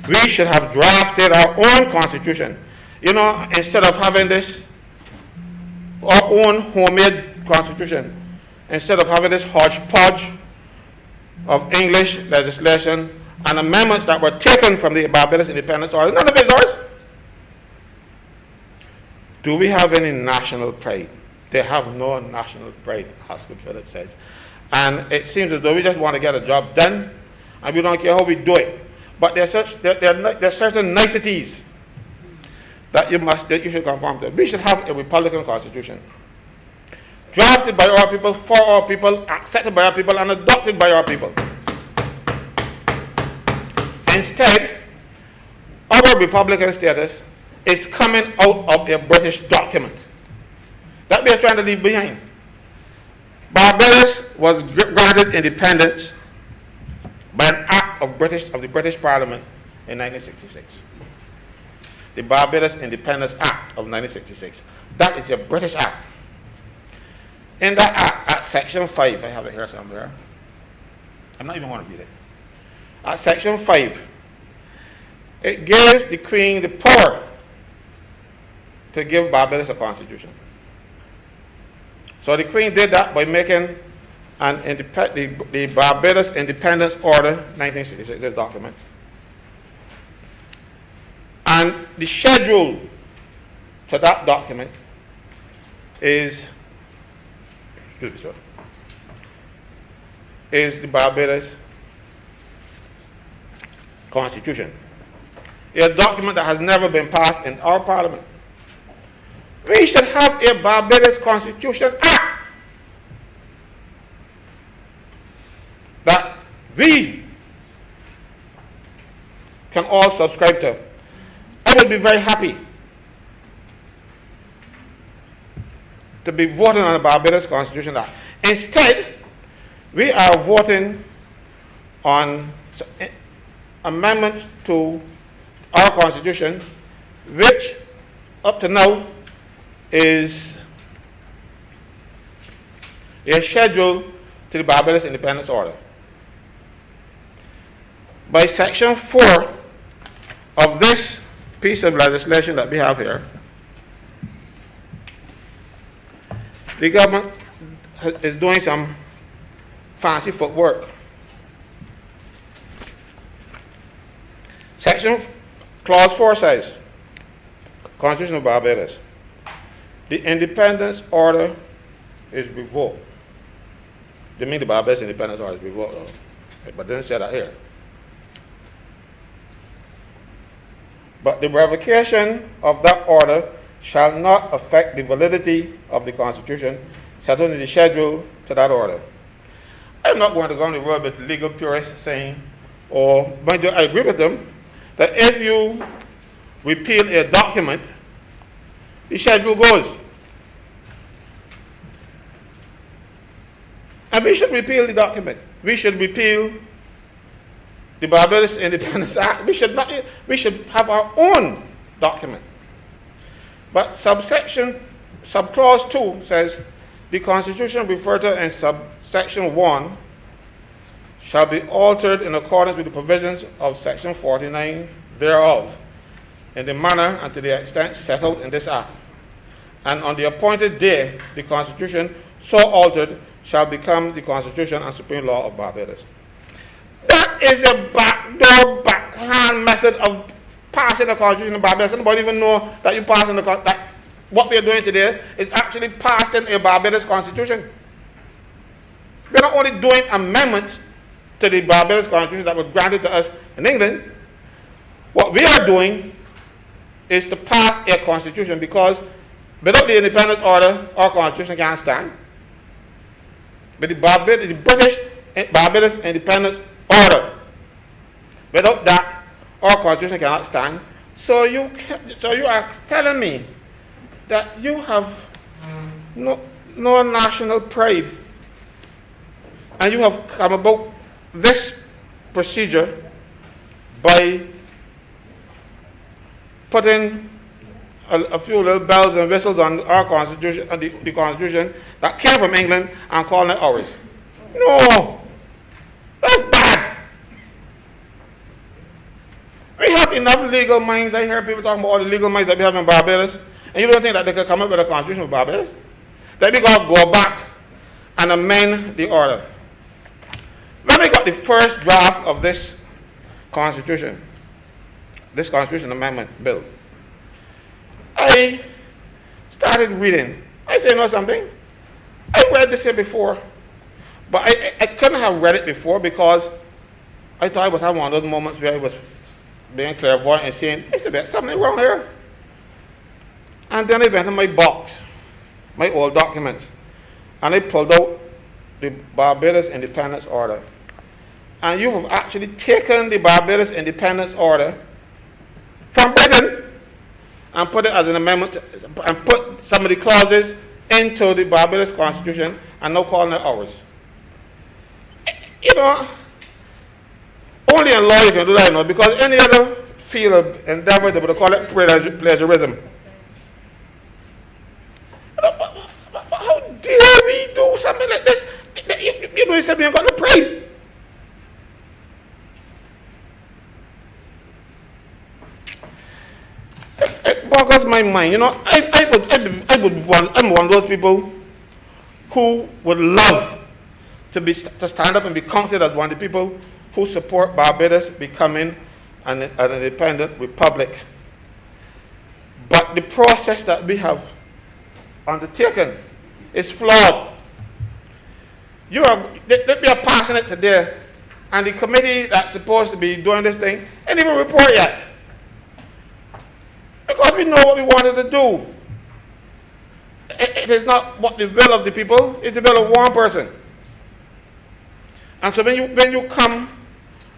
We should have drafted our own constitution. You know, instead of having this, our own homemade constitution, instead of having this hodgepodge of English legislation and amendments that were taken from the Barbados Independence Order. None of it is ours. Do we have any national pride? They have no national pride, Oscar Phillips says. And it seems as though we just want to get a job done, and we don't care how we do it. But there are certain niceties that you should conform to. We should have a Republican Constitution, drafted by our people, for our people, accepted by our people, and adopted by our people. Instead, our Republican status is coming out of a British document that we are trying to leave behind. Barbados was granted independence by an act of the British Parliament in 1966. The Barbados Independence Act of 1966. That is a British act. In that act, at section 5, I have it here somewhere. I'm not even going to read it. At section 5, it gives the Queen the power to give Barbados a constitution. So the Queen did that by making the Barbados Independence Order 1966, this document. And the schedule to that document is, is the Barbados Constitution. A document that has never been passed in our Parliament. We should have a Barbados Constitution Act that we can all subscribe to. I would be very happy to be voting on the Barbados Constitution Act. Instead, we are voting on amendments to our Constitution, which up to now is a schedule to the Barbados Independence Order. By section 4 of this piece of legislation that we have here, the government is doing some fancy footwork. Clause 4 says, Constitution of Barbados, the independence order is revoked. They mean the Barbados Independence Order is revoked, but they didn't say that here. But the revocation of that order shall not affect the validity of the Constitution set in the schedule to that order. I'm not going to go on the road with legal purists saying, but I agree with them, that if you repeal a document, the schedule goes. And we should repeal the document. We should repeal the Barbados Independence Act. We should have our own document. But subclause 2 says, the Constitution referred to in subsection 1 shall be altered in accordance with the provisions of section 49 thereof. in the manner and to the extent set out in this act. And on the appointed day, the Constitution so altered shall become the Constitution and supreme law of Barbados. That is a backdoor, backhand method of passing the Constitution of Barbados. Nobody even know that you're passing that what we are doing today is actually passing a Barbados Constitution. We're not only doing amendments to the Barbados Constitution that was granted to us in England. What we are doing is to pass a Constitution, because without the independence order, our Constitution can't stand. But the British Barbados independence order, without that, our Constitution cannot stand. So you are telling me that you have no national pride, and you have come about this procedure by putting a few little bells and whistles on our Constitution, the Constitution that came from England, and calling it ours. No, that's bad. We have enough legal minds. I hear people talking about all the legal minds that we have in Barbados, and you don't think that they could come up with a Constitution of Barbados? That we got to go back and amend the order. When we got the first draft of this Constitution Amendment Bill, I started reading. I say, you know something? I read this here before, but I couldn't have read it before because I thought I was having one of those moments where I was being clairvoyant and saying, there's something wrong here. And then I went to my box, my old documents, and I pulled out the Barbados Independence Order. And you have actually taken the Barbados Independence Order from Britain and put it as an amendment, and put some of the clauses into the Barbados Constitution, and now calling it ours. You know, only in law you can do that, you know, because any other field of endeavor, they would call it plagiarism. But how dare we do something like this? You know, you said we ain't got no pride. It boggles my mind. You know, I'm one of those people who would love to stand up and be counted as one of the people who support Barbados becoming an independent republic. But the process that we have undertaken is flawed. They are passing it today, and the committee that's supposed to be doing this thing ain't even report yet. Because we know what we wanted to do. It is not what the will of the people, it's the will of one person. And so when you come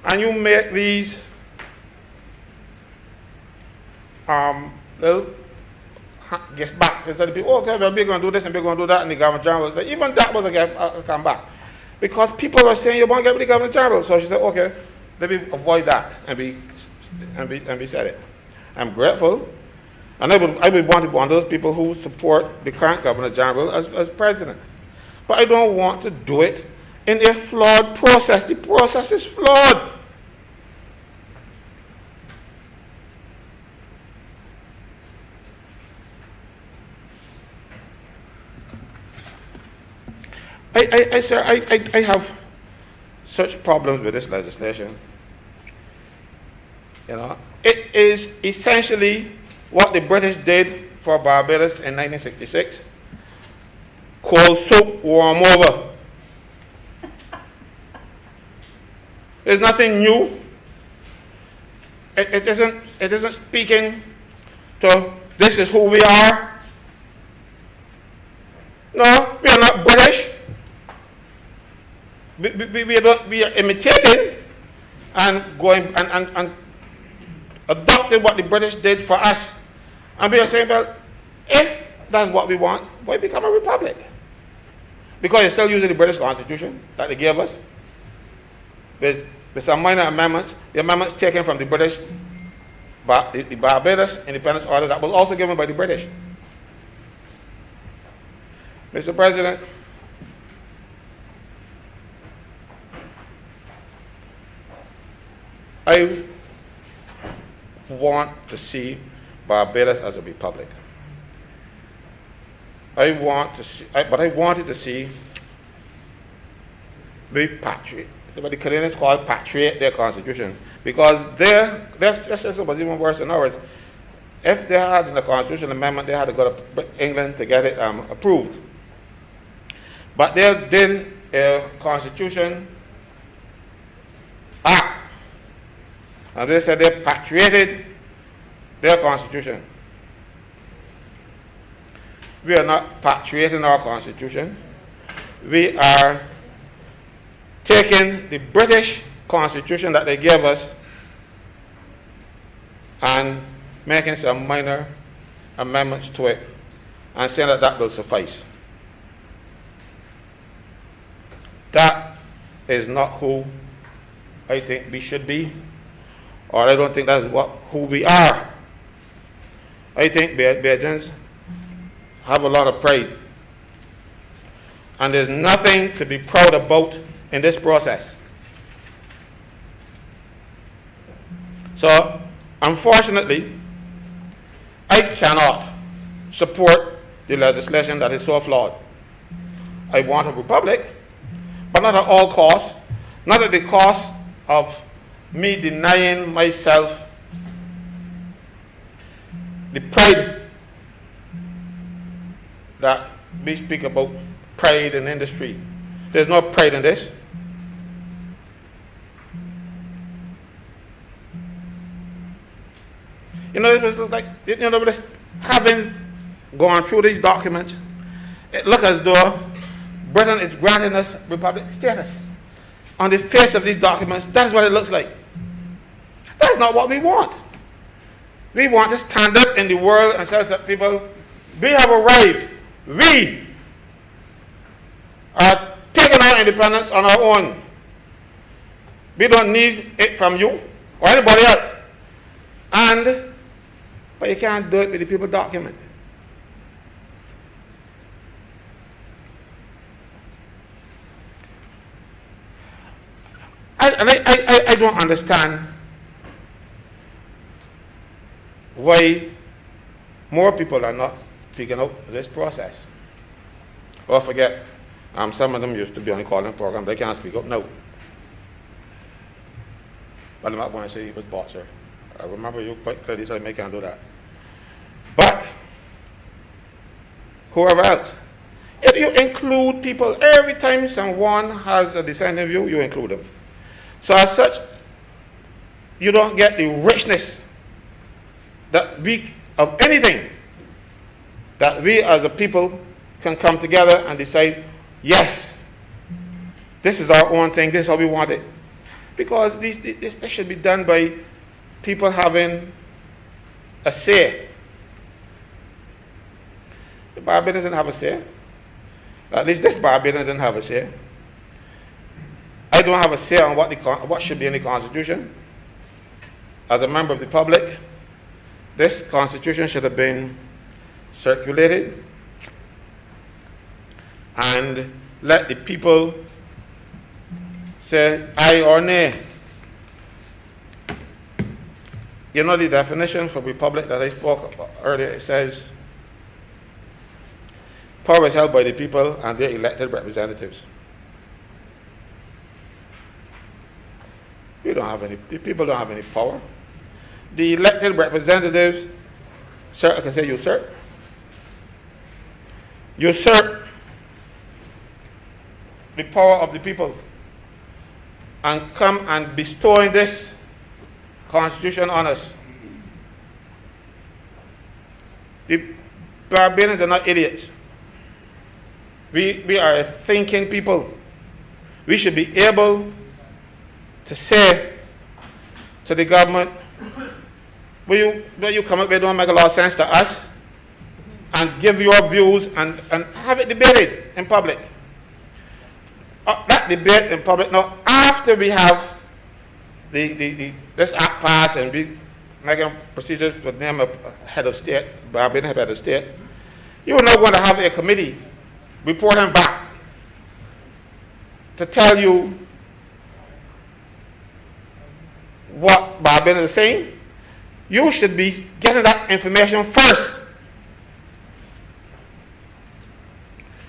and you make these little gets back, and so the people, okay, well, we're going to do this and we're going to do that, and the Governor General said, even that was a come back. Because people are saying, you want to get with the Governor General. So she said, okay, let me avoid that, and we said it. I'm grateful. And I would want to be one of those people who support the current Governor General as president. But I don't want to do it in a flawed process. The process is flawed. I have such problems with this legislation. You know, it is essentially what the British did for Barbados in 1966. Cold soup, warm over. There's nothing new. It isn't speaking to this is who we are. No, we are not British. We are imitating and going and adopting what the British did for us. And we are saying, well, if that's what we want, why become a republic? Because it's still using the British Constitution that they gave us. With some minor amendments, the amendments taken from the British, but the Barbados Independence Order that was also given by the British. Mr. President, want to see Barbados as a republic. I wanted to see the patriot, what the Canadians call patriot their constitution, because their system was even worse than ours. If they had in the constitutional amendment, they had to go to England to get it approved. But they did a constitution act, and they said they patrioted their constitution. We are not patrioting our constitution. We are taking the British constitution that they gave us and making some minor amendments to it and saying that that will suffice. That is not who I think we should be, or I don't think that's who we are. I think Bajans have a lot of pride, and there's nothing to be proud about in this process. So, unfortunately, I cannot support the legislation that is so flawed. I want a republic, but not at all costs, not at the cost of me denying myself the pride that we speak about, pride in industry. There's no pride in this. You know, it was like, just having gone through these documents, it looks as though Britain is granting us republic status. On the face of these documents, that's what it looks like. That's not what we want. We want to stand up in the world and say to people, we have arrived. We are taking our independence on our own. We don't need it from you or anybody else. But you can't do it with the people document. I don't understand why more people are not speaking out this process. Or forget, some of them used to be on the calling program, they can't speak up now. But I'm not going to say he was bought, sir. I remember you quite clearly, so I can't do that. But whoever else, if you include people, every time someone has a dissenting view, you include them. So as such, you don't get the richness that of anything that we as a people can come together and decide, yes, this is our own thing, this is how we want it. Because this should be done by people having a say. The Barbadians didn't have a say. At least this Barbadian didn't have a say. I don't have a say on what should be in the Constitution. As a member of the public, this Constitution should have been circulated and let the people say aye or nay. You know the definition for republic that I spoke about earlier, it says, power is held by the people and their elected representatives. The people don't have any power. The elected representatives, sir, I can say usurp the power of the people and come and bestowing this Constitution on us. The Barbadians are not idiots. We are a thinking people. We should be able to say to the government, will you come up with, don't make a lot of sense to us, and give your views and have it debated in public. That debate in public, now after we have this act passed and we making procedures with the name of head of state, Barbadian head of state, you are now going to have a committee reporting back to tell you what Barbadians is saying. you should be getting that information first.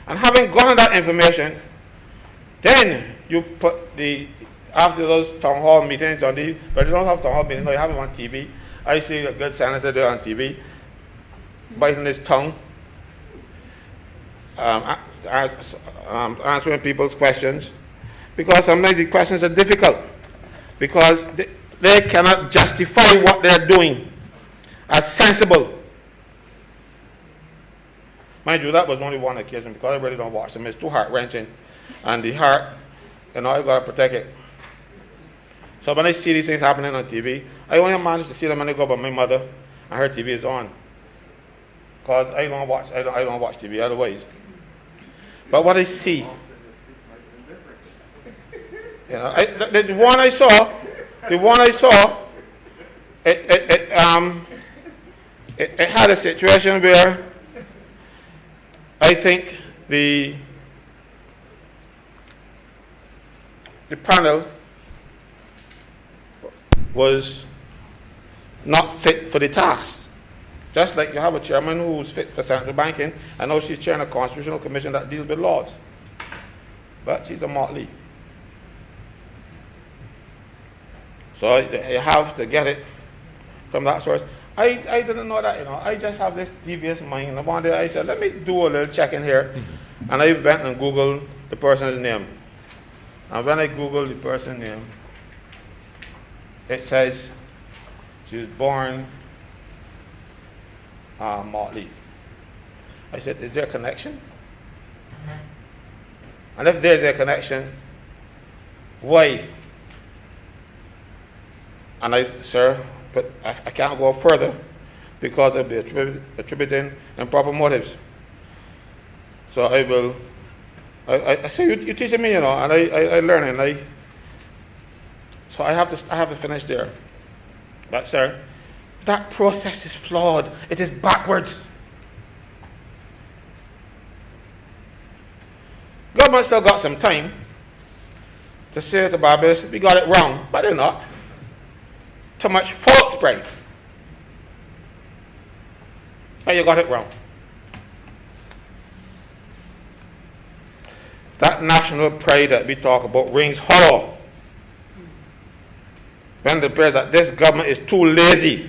And having gotten that information, then you put after those town hall meetings but you don't have town hall meetings, no, you have them on TV. I see a good senator there on TV, biting his tongue, answering people's questions, because sometimes the questions are difficult, because they cannot justify what they're doing as sensible. Mind you, that was only one occasion, because I really don't watch them. It's too heart-wrenching, and the heart, I've got to protect it. So when I see these things happening on TV, I only manage to see them when I go by my mother, and her TV is on, because I don't watch TV otherwise. But what I see, the one I saw, it had a situation where I think the panel was not fit for the task. Just like you have a chairman who's fit for central banking, I know she's chairing a constitutional commission that deals with laws, but she's a motley. So you have to get it from that source. I didn't know that, I just have this devious mind. And one day I said, let me do a little checking here. And I went and Googled the person's name. And when I Googled the person's name, it says she was born Motley. I said, is there a connection? And if there's a connection, why? And but I can't go further because of the attributing improper motives. So I say, you're teaching me, and I learn, and so I have to finish there. But sir, that process is flawed. It is backwards. Government still got some time to say to Barbados, we got it wrong, but they're not. Too much false pride. But you got it wrong. That national pride that we talk about rings hollow when the appears that this government is too lazy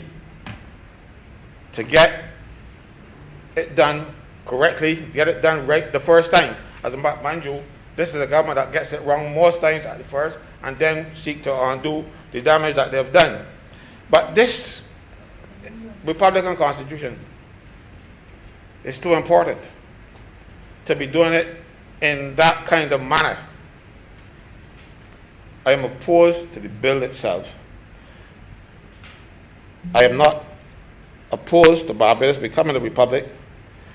to get it done correctly, get it done right the first time. As a matter, mind you, this is a government that gets it wrong most times at the first and then seek to undo the damage that they've done. But this Republican Constitution is too important to be doing it in that kind of manner. I am opposed to the bill itself. I am not opposed to Barbados becoming a republic.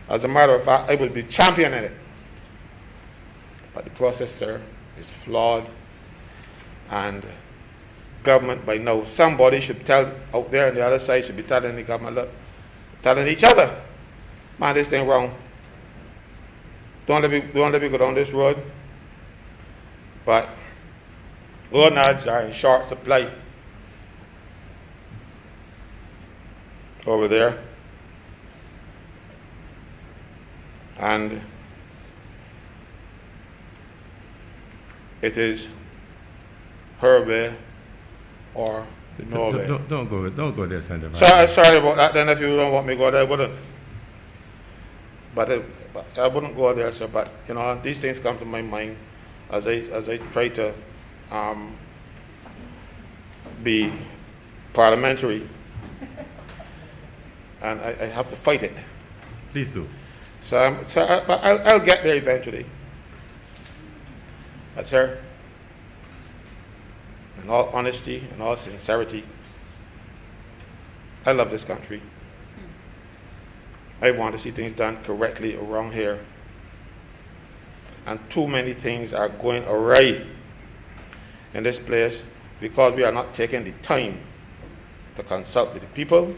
As a matter of fact, I will be championing it. But the process, sir, is flawed, and government by now, somebody should tell out there on the other side, should be telling the government, look, telling each other, man, this thing wrong. Don't let me go down this road. But gonads are in short supply over there. And it is her way or no way. Don't go there, Senator. Sorry about that. Then if you don't want me to go there, I wouldn't. But I wouldn't go there, sir. But these things come to my mind as I try to be parliamentary, and I have to fight it. Please do. So I'll get there eventually. But sir, in all honesty and all sincerity, I love this country. I want to see things done correctly around here. And too many things are going awry in this place because we are not taking the time to consult with the people,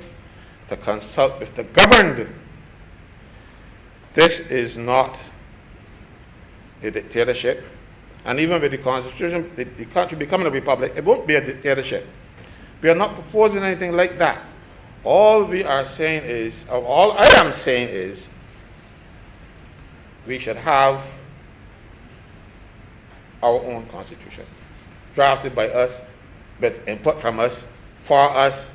to consult with the governed. This is not a dictatorship. And even with the Constitution, the country becoming a republic, it won't be a dictatorship. We are not proposing anything like that. All we are saying is, or all I am saying is, we should have our own constitution, drafted by us, with input from us, for us.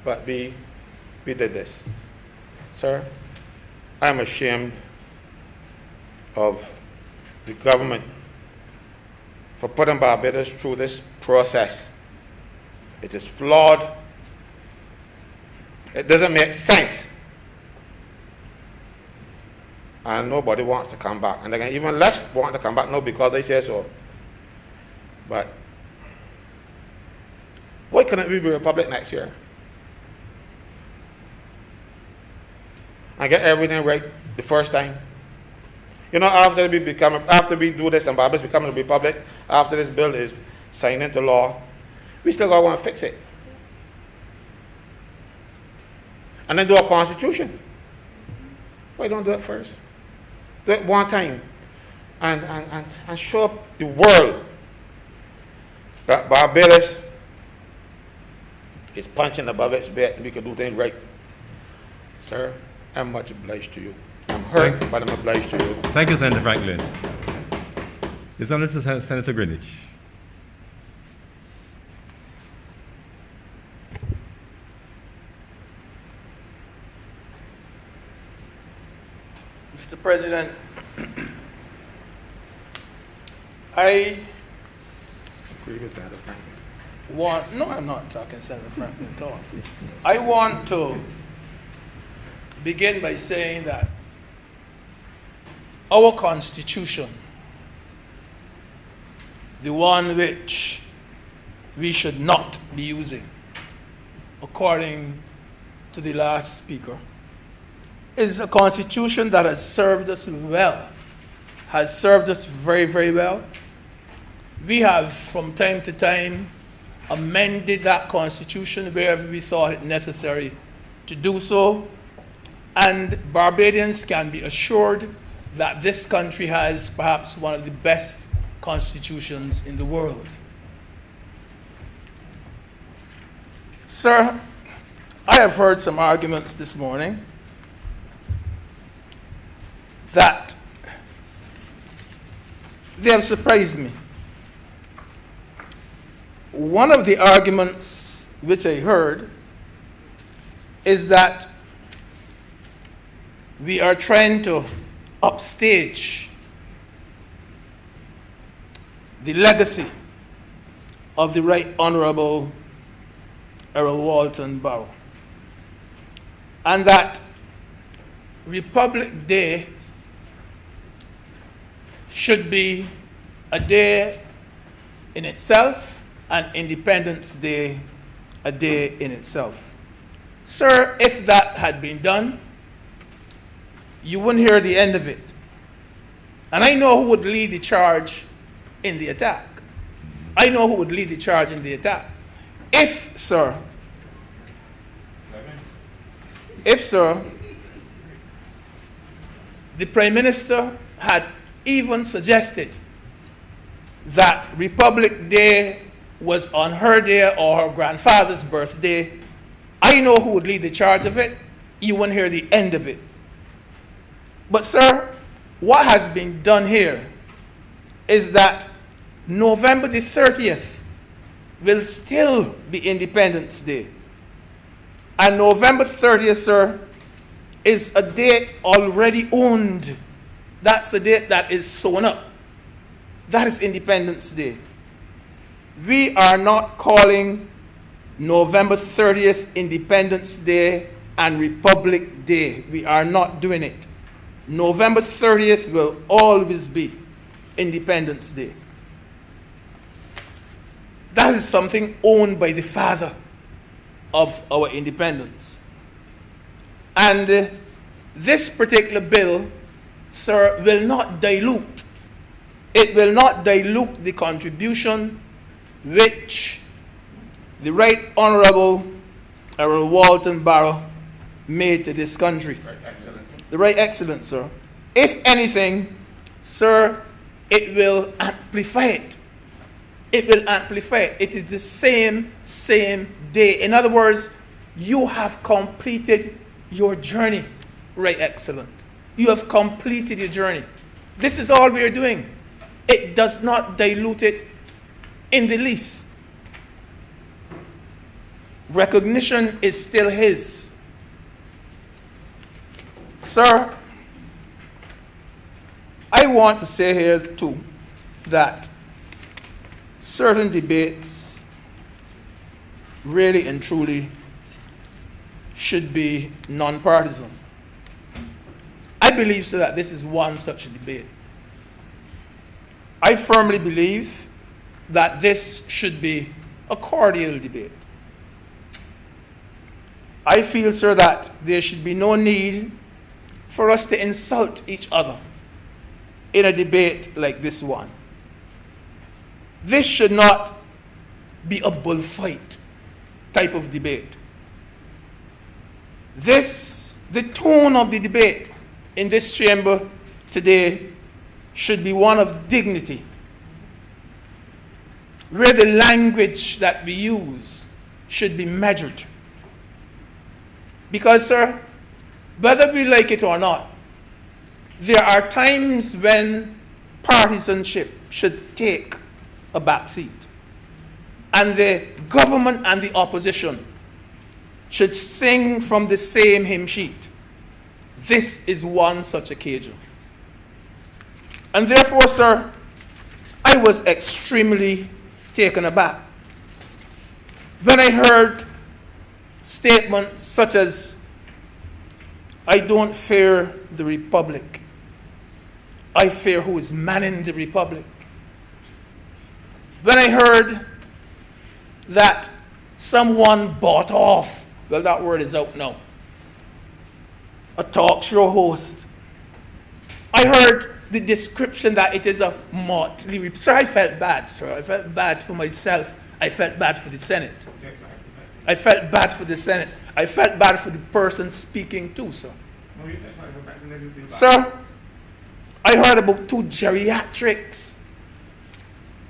But we did this. Sir, I am ashamed of the government for putting Barbados through this process. It is flawed. It doesn't make sense. And nobody wants to come back. And again, even less want to come back now because they say so. But why couldn't we be a republic next year? And get everything right the first time. You know, after we do this and Barbados becoming a republic, after this bill is signed into law, we still gotta want to fix it. And then do a constitution. Why don't do it first? Do it one time. And show up the world that Barbados is punching above its weight and we can do things right. Sir, I'm much obliged to you. I'm hurt, but I'm obliged to you. Thank you, Senator Franklin. Is on to Senator Greenwich. Mr. President, I want, no, I'm not talking Senator Franklin at all. I want to begin by saying that our Constitution, the one which we should not be using, according to the last speaker, is a Constitution that has served us well, has served us very, very well. We have, from time to time, amended that Constitution wherever we thought it necessary to do so, and Barbadians can be assured that this country has perhaps one of the best constitutions in the world. Sir, I have heard some arguments this morning that they have surprised me. One of the arguments which I heard is that we are trying to upstage the legacy of the Right Honourable Errol Walton Barrow, and that Republic Day should be a day in itself and Independence Day a day in itself. Sir, if that had been done, you wouldn't hear the end of it. And I know who would lead the charge in the attack. I know who would lead the charge in the attack. If, sir, the Prime Minister had even suggested that Republic Day was on her day or her grandfather's birthday, I know who would lead the charge of it. You wouldn't hear the end of it. But sir, what has been done here is that November the 30th will still be Independence Day. And November 30th, sir, is a date already owned. That's a date that is sewn up. That is Independence Day. We are not calling November 30th Independence Day and Republic Day. We are not doing it. November 30th will always be Independence Day. That is something owned by the father of our independence. And this particular bill, sir, will not dilute. It will not dilute the contribution which the Right Honourable Errol Walton Barrow made to this country. Right, excellent. The Right Excellent, sir. If anything, sir, it will amplify it. It will amplify it. It is the same day. In other words, you have completed your journey. Right, excellent. You have completed your journey. This is all we are doing. It does not dilute it in the least. Recognition is still his. Sir, I want to say here too that certain debates really and truly should be non-partisan. I believe, sir, that this is one such a debate. I firmly believe that this should be a cordial debate. I feel, sir, that there should be no need for us to insult each other in a debate like this one. This should not be a bullfight type of debate. The tone of the debate in this chamber today should be one of dignity, where the language that we use should be measured. Because, sir, whether we like it or not, there are times when partisanship should take a back seat. And the government and the opposition should sing from the same hymn sheet. This is one such occasion. And therefore, sir, I was extremely taken aback when I heard statements such as, "I don't fear the Republic. I fear who is manning the Republic." When I heard that someone bought off, well, that word is out now, a talk show host, I heard the description that it is a motley. Sir, I felt bad, sir. I felt bad for myself. I felt bad for the Senate. I felt bad for the Senate. I felt bad for the person speaking too, sir. Sir, I heard about 2 geriatrics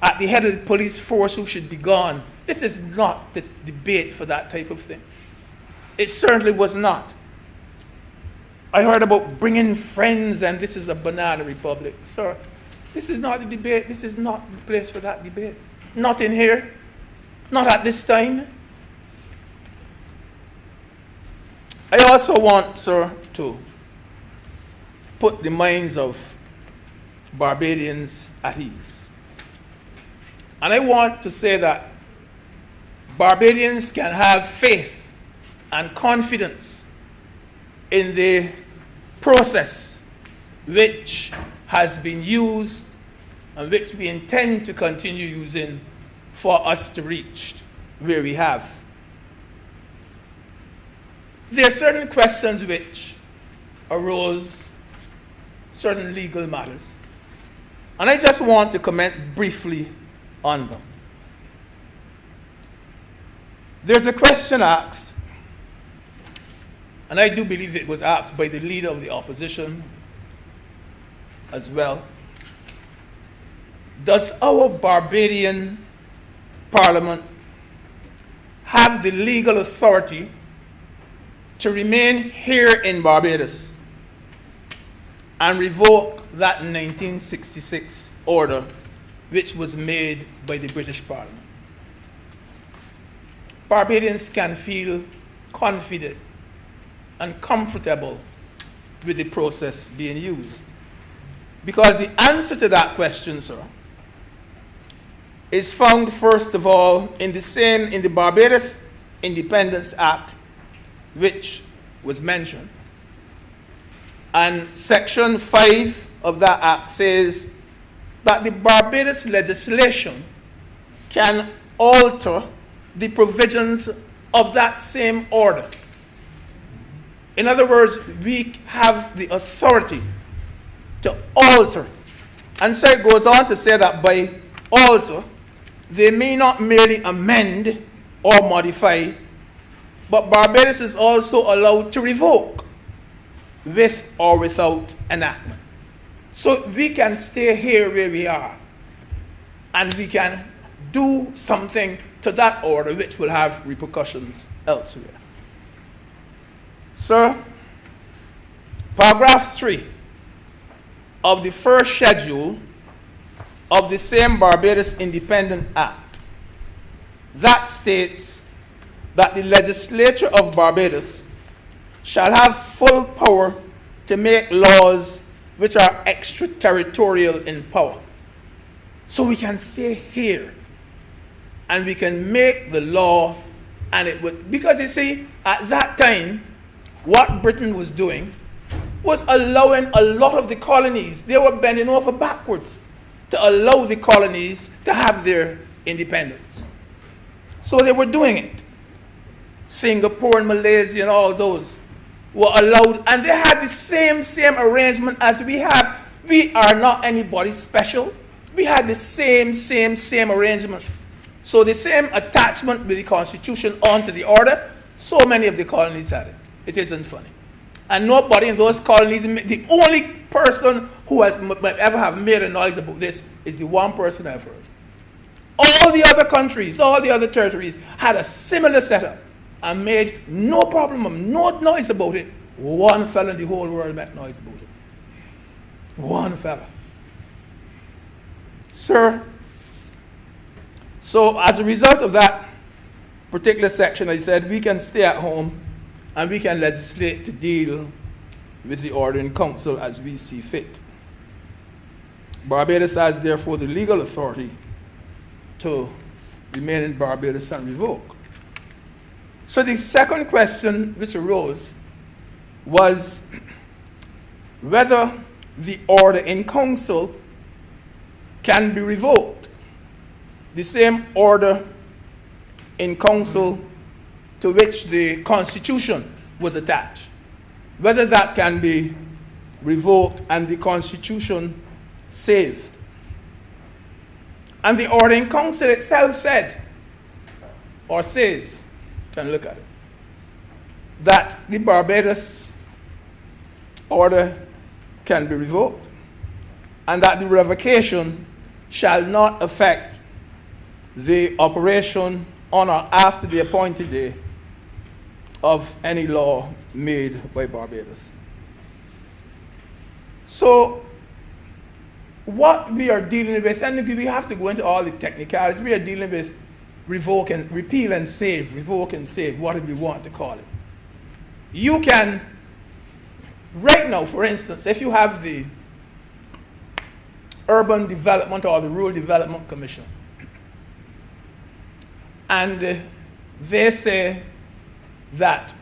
at the head of the police force who should be gone. This is not the debate for that type of thing. It certainly was not. I heard about bringing friends and this is a banana republic. Sir, this is not the debate. This is not the place for that debate. Not in here. Not at this time. I also want, sir, to put the minds of Barbadians at ease. And I want to say that Barbadians can have faith and confidence in the process which has been used and which we intend to continue using for us to reach where we have. There are certain questions which arose, certain legal matters, and I just want to comment briefly on them. There's a question asked, and I do believe it was asked by the leader of the opposition as well. Does our Barbadian Parliament have the legal authority to remain here in Barbados and revoke that 1966 order which was made by the British Parliament? Barbadians can feel confident and comfortable with the process being used. Because the answer to that question, sir, is found first of all in the Barbados Independence Act, which was mentioned. And Section 5 of that act says that the Barbados legislation can alter the provisions of that same order. In other words, we have the authority to alter. And so it goes on to say that by alter, they may not merely amend or modify, but Barbados is also allowed to revoke with or without enactment. So we can stay here where we are, and we can do something to that order, which will have repercussions elsewhere. Sir, paragraph 3 of the first schedule of the same Barbados Independent Act, that states that the legislature of Barbados shall have full power to make laws which are extraterritorial in power. So we can stay here and we can make the law, and it would, because you see, at that time, what Britain was doing was allowing a lot of the colonies, they were bending over backwards to allow the colonies to have their independence. So they were doing it. Singapore and Malaysia and all those were allowed, and they had the same arrangement as we have. We are not anybody special. We had the same arrangement. So the same attachment with the Constitution onto the order, so many of the colonies had it. It isn't funny. And nobody in those colonies, the only person who has ever have made a noise about this is the one person I've heard. All the other countries, all the other territories had a similar setup and made no problem, no noise about it. One fella in the whole world made noise about it. One fella. Sir, so as a result of that particular section, I said we can stay at home and we can legislate to deal with the order in council as we see fit. Barbados has therefore the legal authority to remain in Barbados and revoke. So the second question which arose was whether the order in council can be revoked. The same order in council to which the Constitution was attached, whether that can be revoked and the Constitution saved. And the order in council itself said, or says, can look at it, that the Barbados order can be revoked and that the revocation shall not affect the operation on or after the appointed day of any law made by Barbados. So what we are dealing with, and we have to go into all the technicalities, we are dealing with revoke and repeal and save, revoke and save, whatever we want to call it. You can, right now, for instance, if you have the Urban Development or the Rural Development Commission, and they say that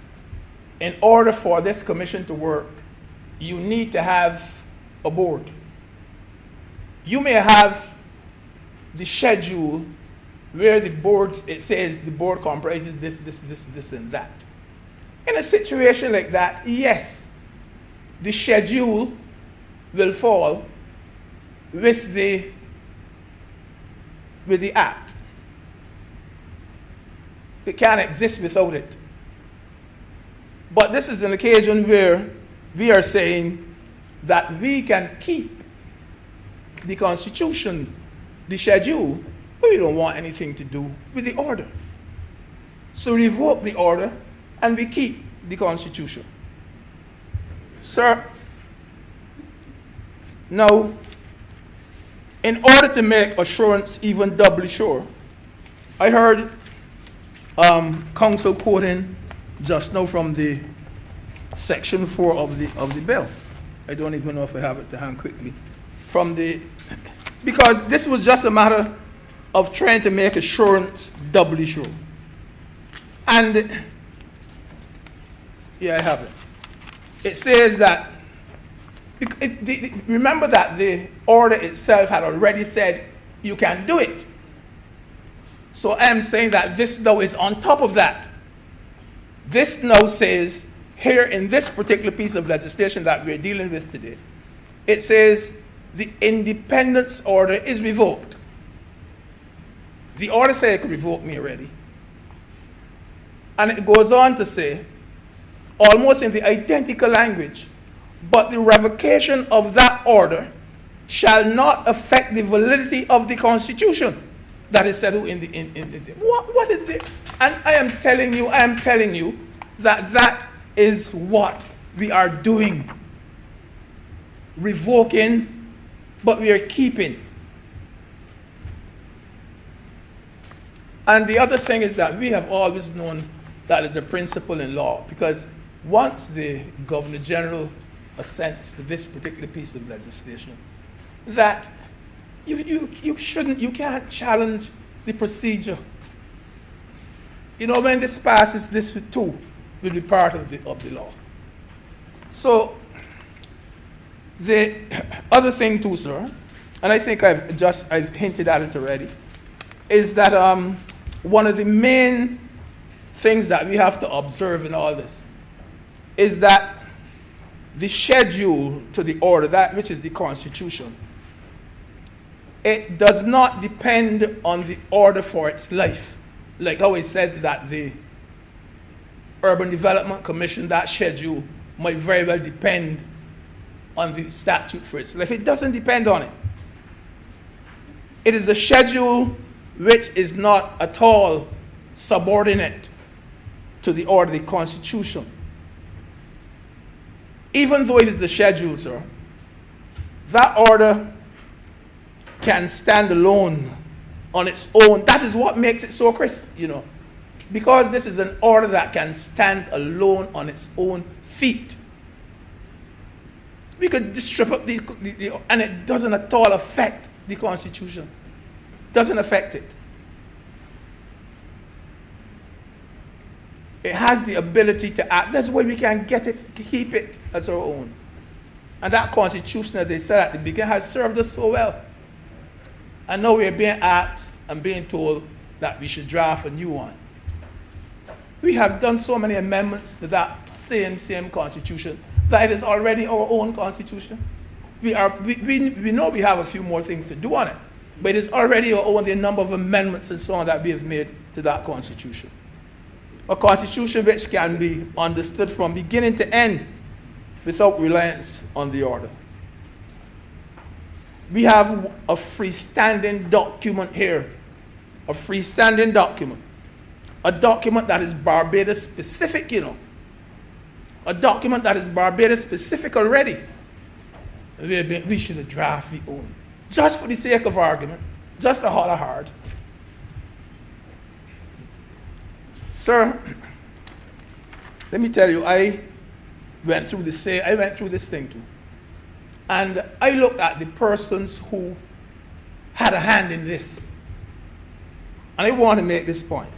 in order for this commission to work, you need to have a board. You may have the schedule where the board, it says the board comprises this, and that. In a situation like that, yes, the schedule will fall with the act. It can't exist without it. But this is an occasion where we are saying that we can keep the Constitution, the schedule, but we don't want anything to do with the order. So revoke the order and we keep the Constitution. Sir, now, in order to make assurance even doubly sure, I heard counsel quoting just now from the section 4 of the bill. I don't even know if I have it to hand quickly. Because this was just a matter of trying to make assurance doubly sure. And yeah, I have it. It says that, remember that the order itself had already said you can do it. So I'm saying that this now is on top of that. This now says, here in this particular piece of legislation that we're dealing with today, it says the independence order is revoked. The order said it could revoke me already. And it goes on to say, almost in the identical language, but the revocation of that order shall not affect the validity of the Constitution. that is settled in what is it? And I am telling you that that is what we are doing. Revoking, but we are keeping. And the other thing is that we have always known that is a principle in law, because once the Governor General assents to this particular piece of legislation, that you can't challenge the procedure. You know, when this passes, this too will be part of the law. So the other thing too, sir, and I think I've hinted at it already, is that one of the main things that we have to observe in all this is that the schedule to the order, that which is the Constitution, it does not depend on the order for its life. Like how I said that the Urban Development Commission, that schedule might very well depend on the statute for its life. It doesn't depend on it. It is a schedule which is not at all subordinate to the order of the Constitution. Even though it is the schedule, sir, that order can stand alone on its own. That is what makes it so crisp, you know. Because this is an order that can stand alone on its own feet. We could just strip up and it doesn't at all affect the Constitution. Doesn't affect it. It has the ability to act. That's why we can get it, keep it as our own. And that Constitution, as I said at the beginning, has served us so well. And now we're being asked and being told that we should draft a new one. We have done so many amendments to that same Constitution that it is already our own Constitution. We know we have a few more things to do on it, but it is already our own, the number of amendments and so on that we have made to that Constitution. A Constitution which can be understood from beginning to end without reliance on the order. We have a freestanding document here, a freestanding document, a document that is Barbados specific, you know, a document that is Barbados specific already. We should have drafted the own, just for the sake of argument, just to holler hard. Sir, let me tell you, I went through this thing too. And I looked at the persons who had a hand in this. And I want to make this point,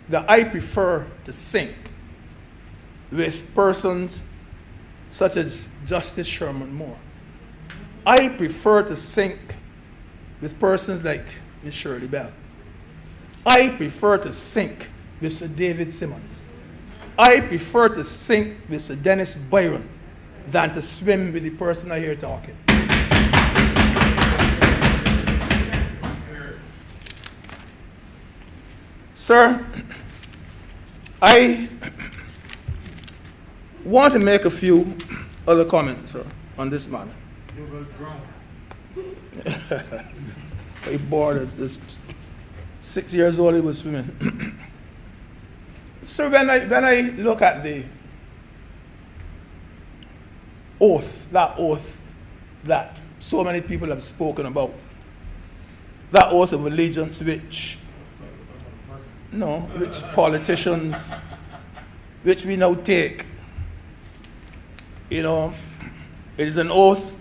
that I prefer to sync with persons such as Justice Sherman Moore. I prefer to sync with persons like Ms. Shirley Bell. I prefer to sync with Sir David Simmons. I prefer to sink with Sir Dennis Byron than to swim with the person I hear talking. Sir, I want to make a few other comments, sir, on this matter. You will drown. He bored as this 6 years old, he was swimming. So when I look at the oath that so many people have spoken about, that oath of allegiance which politicians, which we now take, you know, it is an oath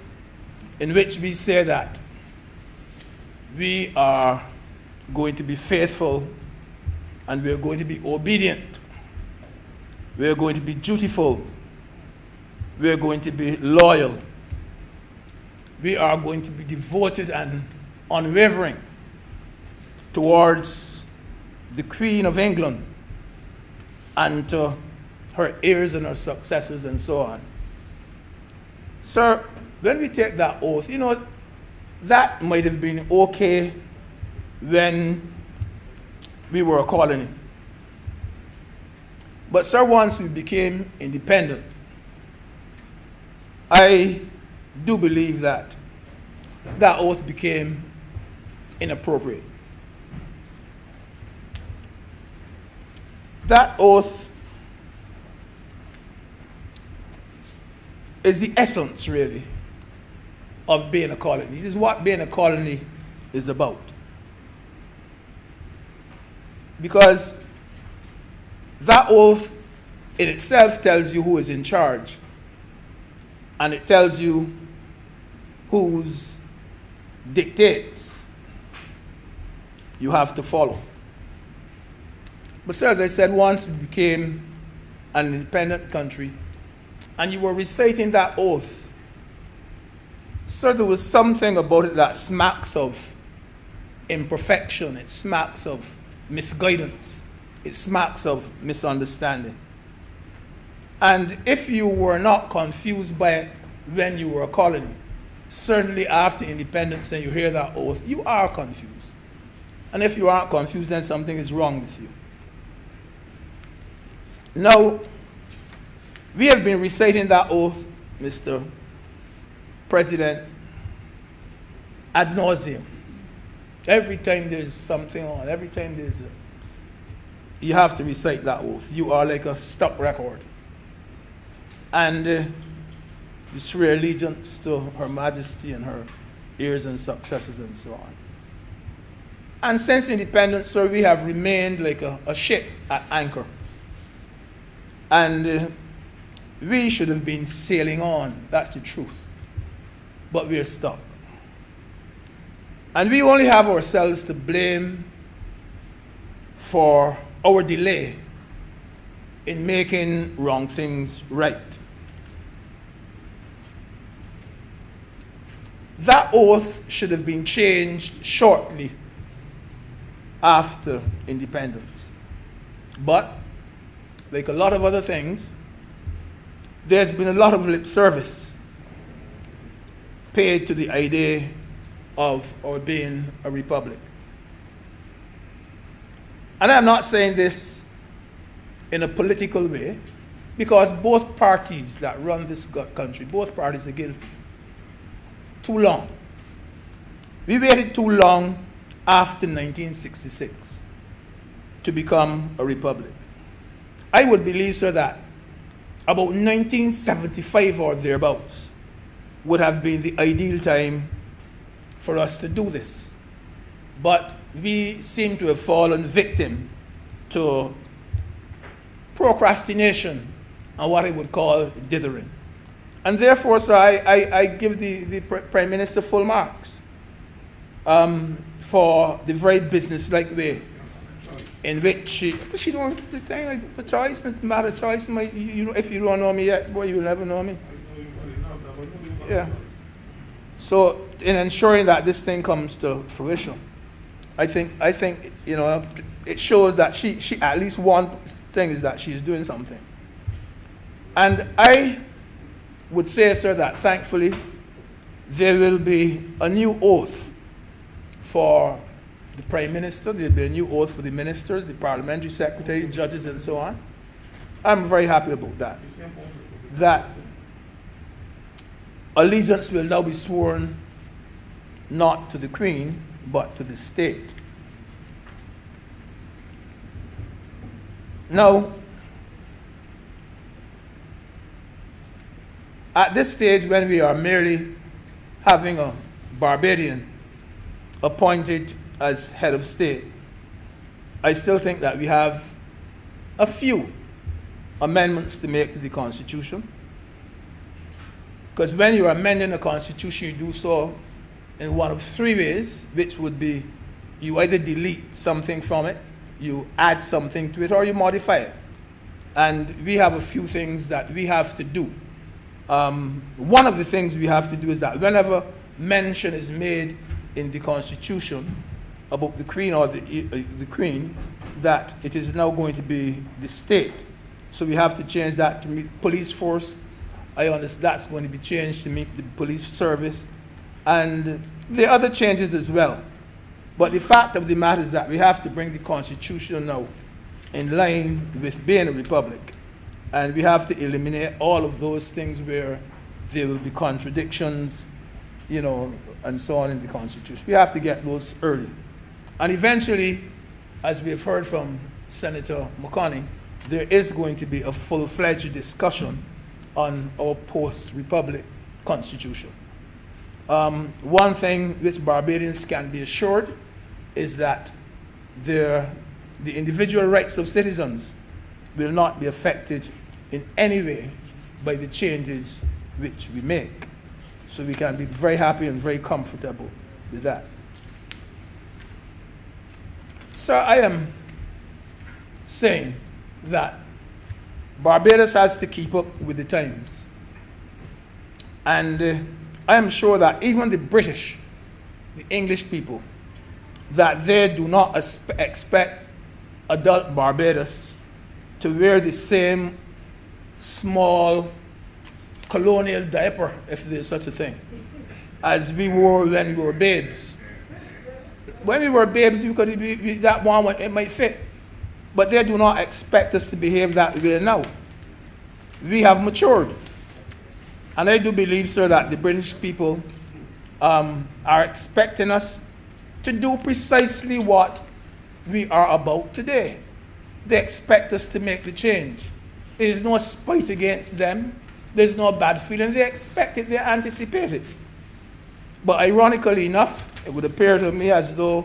in which we say that we are going to be faithful and we are going to be obedient. We are going to be dutiful. We are going to be loyal. We are going to be devoted and unwavering towards the Queen of England and to her heirs and her successors and so on. Sir, when we take that oath, you know, that might have been okay when we were a colony. But sir, once we became independent, I do believe that that oath became inappropriate. That oath is the essence, really, of being a colony. This is what being a colony is about. Because that oath in itself tells you who is in charge, and it tells you whose dictates you have to follow. But sir, as I said, once we became an independent country, and you were reciting that oath, sir, there was something about it that smacks of imperfection, it smacks of misguidance, it smacks of misunderstanding. And if you were not confused by it when you were a colony, certainly after independence and you hear that oath, you are confused. And if you aren't confused, then something is wrong with you. Now, we have been reciting that oath, Mr. President, ad nauseum. Every time there's something on, every time you have to recite that oath. You are like a stuck record. And you swear allegiance to Her Majesty and her heirs and successors and so on. And since independence, sir, we have remained like a ship at anchor. And we should have been sailing on, that's the truth. But we're stuck. And we only have ourselves to blame for our delay in making wrong things right. That oath should have been changed shortly after independence. But, like a lot of other things, there's been a lot of lip service paid to the idea of our being a republic. And I'm not saying this in a political way, because both parties that run this country, both parties are guilty. Too long. We waited too long after 1966 to become a republic. I would believe, sir, that about 1975 or thereabouts would have been the ideal time for us to do this. But we seem to have fallen victim to procrastination and what I would call dithering. And therefore, sir, I give the Prime Minister full marks for the very business-like way in which she don't, the thing like the choice, not matter choice. If you don't know me yet, boy, you'll never know me. Yeah. So in ensuring that this thing comes to fruition, I think it shows that she at least one thing is that she's doing something. And I would say, sir, that thankfully there will be a new oath for the Prime Minister, there will be a new oath for the ministers, the parliamentary secretary, judges, and so on. I'm very happy about that. That allegiance will now be sworn not to the Queen, but to the state. Now, at this stage, when we are merely having a Barbadian appointed as head of state, I still think that we have a few amendments to make to the Constitution. Because when you are amending the Constitution, you do so in one of three ways, which would be you either delete something from it, you add something to it, or you modify it. And we have a few things that we have to do. One of the things we have to do is that whenever mention is made in the Constitution about the Queen or the Queen, that it is now going to be the state. So we have to change that to meet police force. I understand that's going to be changed to meet the police service. And there are other changes as well. But the fact of the matter is that we have to bring the Constitution now in line with being a republic. And we have to eliminate all of those things where there will be contradictions, and so on in the Constitution. We have to get those early. And eventually, as we have heard from Senator McConney, there is going to be a full-fledged discussion on our post-republic constitution. One thing which Barbadians can be assured is that the individual rights of citizens will not be affected in any way by the changes which we make. So we can be very happy and very comfortable with that. Sir, I am saying that Barbados has to keep up with the times. And I am sure that even the British, the English people, that they do not expect adult Barbados to wear the same small colonial diaper, if there's such a thing, as we wore when we were babes. When we were babes, we could be that one, it might fit. But they do not expect us to behave that way now. We have matured. And I do believe, sir, that the British people are expecting us to do precisely what we are about today. They expect us to make the change. There is no spite against them. There's no bad feeling. They expect it. They anticipate it. But ironically enough, it would appear to me as though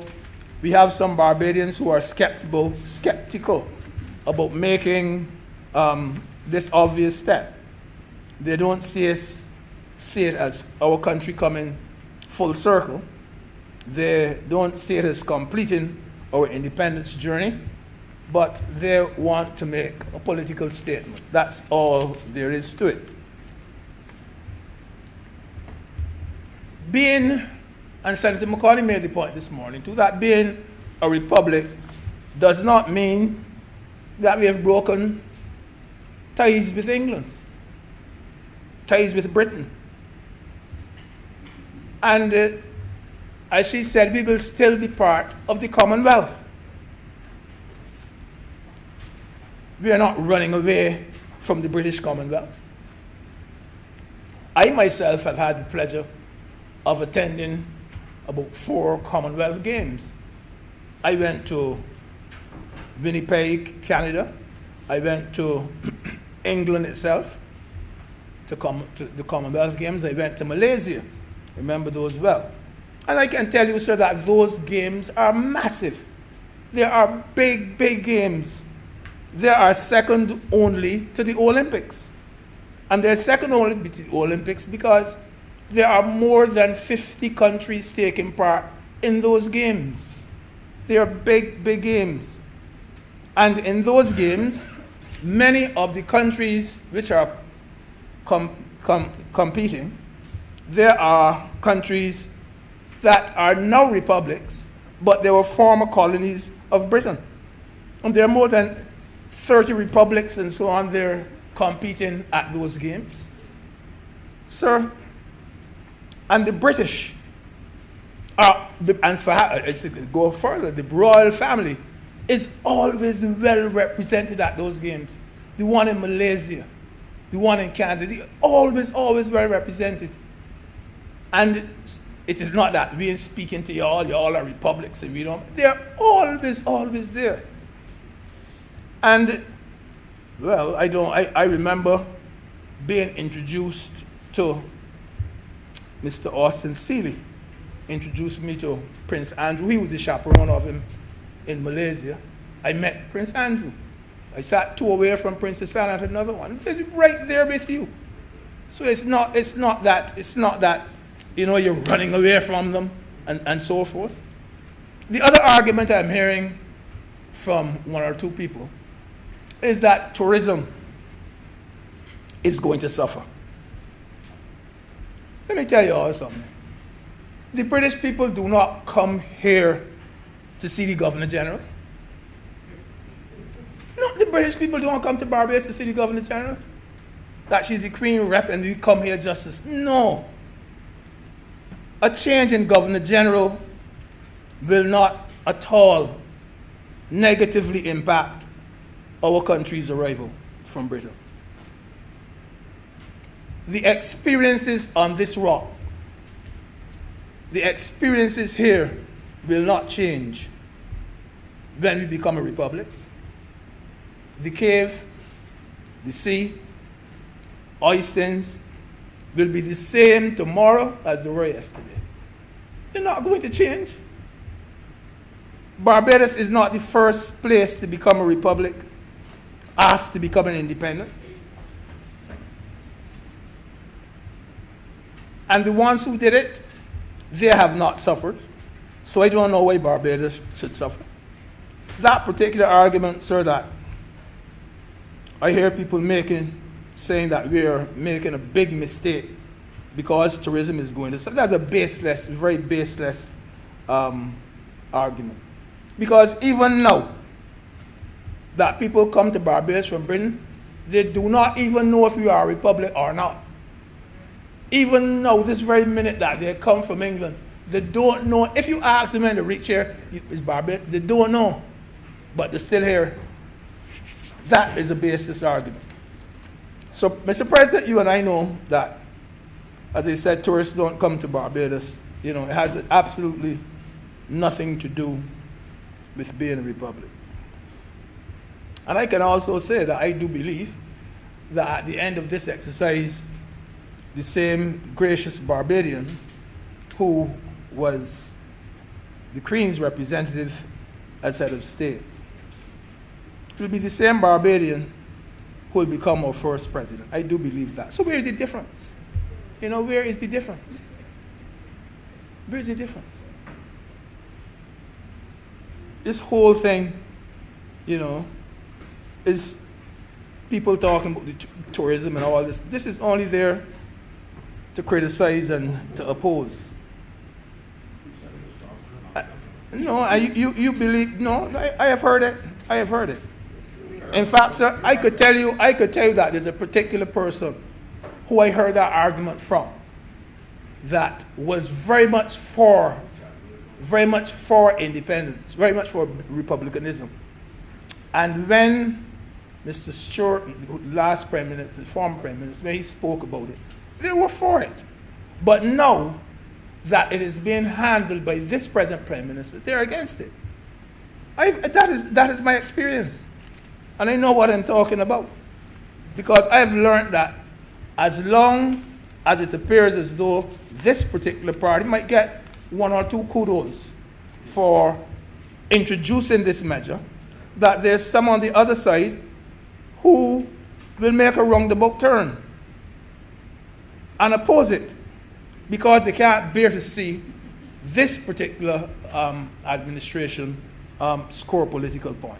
we have some Barbadians who are skeptical about making this obvious step. They don't see it as our country coming full circle. They don't see it as completing our independence journey, but they want to make a political statement. That's all there is to it. Being, and Senator McConney made the point this morning too, that being a republic does not mean that we have broken ties with England, ties with Britain. And as she said, we will still be part of the Commonwealth. We are not running away from the British Commonwealth. I myself have had the pleasure of attending about 4 Commonwealth Games. I went to Winnipeg, Canada. I went to England itself to the Commonwealth Games. I went to Malaysia. Remember those well. And I can tell you, sir, that those games are massive. They are big, big games. They are second only to the Olympics. And they're second only to the Olympics because there are more than 50 countries taking part in those games. They are big, big games. And in those games, many of the countries which are competing, there are countries that are now republics, but they were former colonies of Britain. And there are more than 30 republics and so on there competing at those games. Sir, and the British are, go further, the royal family is always well represented at those games. The one in Malaysia, the one in Canada, they always well represented. And it is not that we are speaking to y'all are republics and we don't, they're always there. And, well, I remember being introduced to Mr. Austin Seeley, introduced me to Prince Andrew. He was the chaperone of him in Malaysia. I met Prince Andrew. I sat 2 away from Prince Hassan at another one. It's right there with you. So it's not that, you know, you're running away from them and so forth. The other argument I'm hearing from 1 or 2 people is that tourism is going to suffer. Let me tell you all something. The British people do not come here to see the Governor General. No, the British people don't come to Barbados to see the Governor General. That she's the Queen Rep and we come here just to... No. A change in Governor General will not at all negatively impact our country's arrival from Britain. The experiences on this rock, the experiences here will not change when we become a republic. the cave, the sea, oysters will be the same tomorrow as they were yesterday. They're not going to change. Barbados is not the first place to become a republic after becoming independent. And the ones who did it, they have not suffered. So I don't know why Barbados should suffer. That particular argument, sir, that I hear people saying that we are making a big mistake because tourism is going to suffer. That's a baseless, very baseless argument. Because even now that people come to Barbados from Britain, they do not even know if we are a republic or not. Even now, this very minute that they come from England, they don't know. If you ask them when they reach here, is Barbados, they don't know. But they're still here. That is a baseless argument. So, Mr. President, you and I know that, as I said, tourists don't come to Barbados. You know, it has absolutely nothing to do with being a republic. And I can also say that I do believe that at the end of this exercise, the same gracious Barbadian who was the Queen's representative as head of state will be the same Barbadian who will become our first president. I do believe that. So where is the difference? You know, where is the difference? Where is the difference? This whole thing, you know, is people talking about the tourism and all this. This is only there to criticize and to oppose. You believe? No, I have heard it. I have heard it. In fact, sir, I could tell you that there's a particular person who I heard that argument from that was very much for independence, very much for republicanism. And when Mr. Stewart, last Prime Minister, former Prime Minister, when he spoke about it, they were for it. But now that it is being handled by this present Prime Minister, they're against it. That is my experience. And I know what I'm talking about. Because I've learned that as long as it appears as though this particular party might get one or two kudos for introducing this measure, that there's some on the other side who will make a roundabout turn and oppose it because they can't bear to see this particular administration score political point.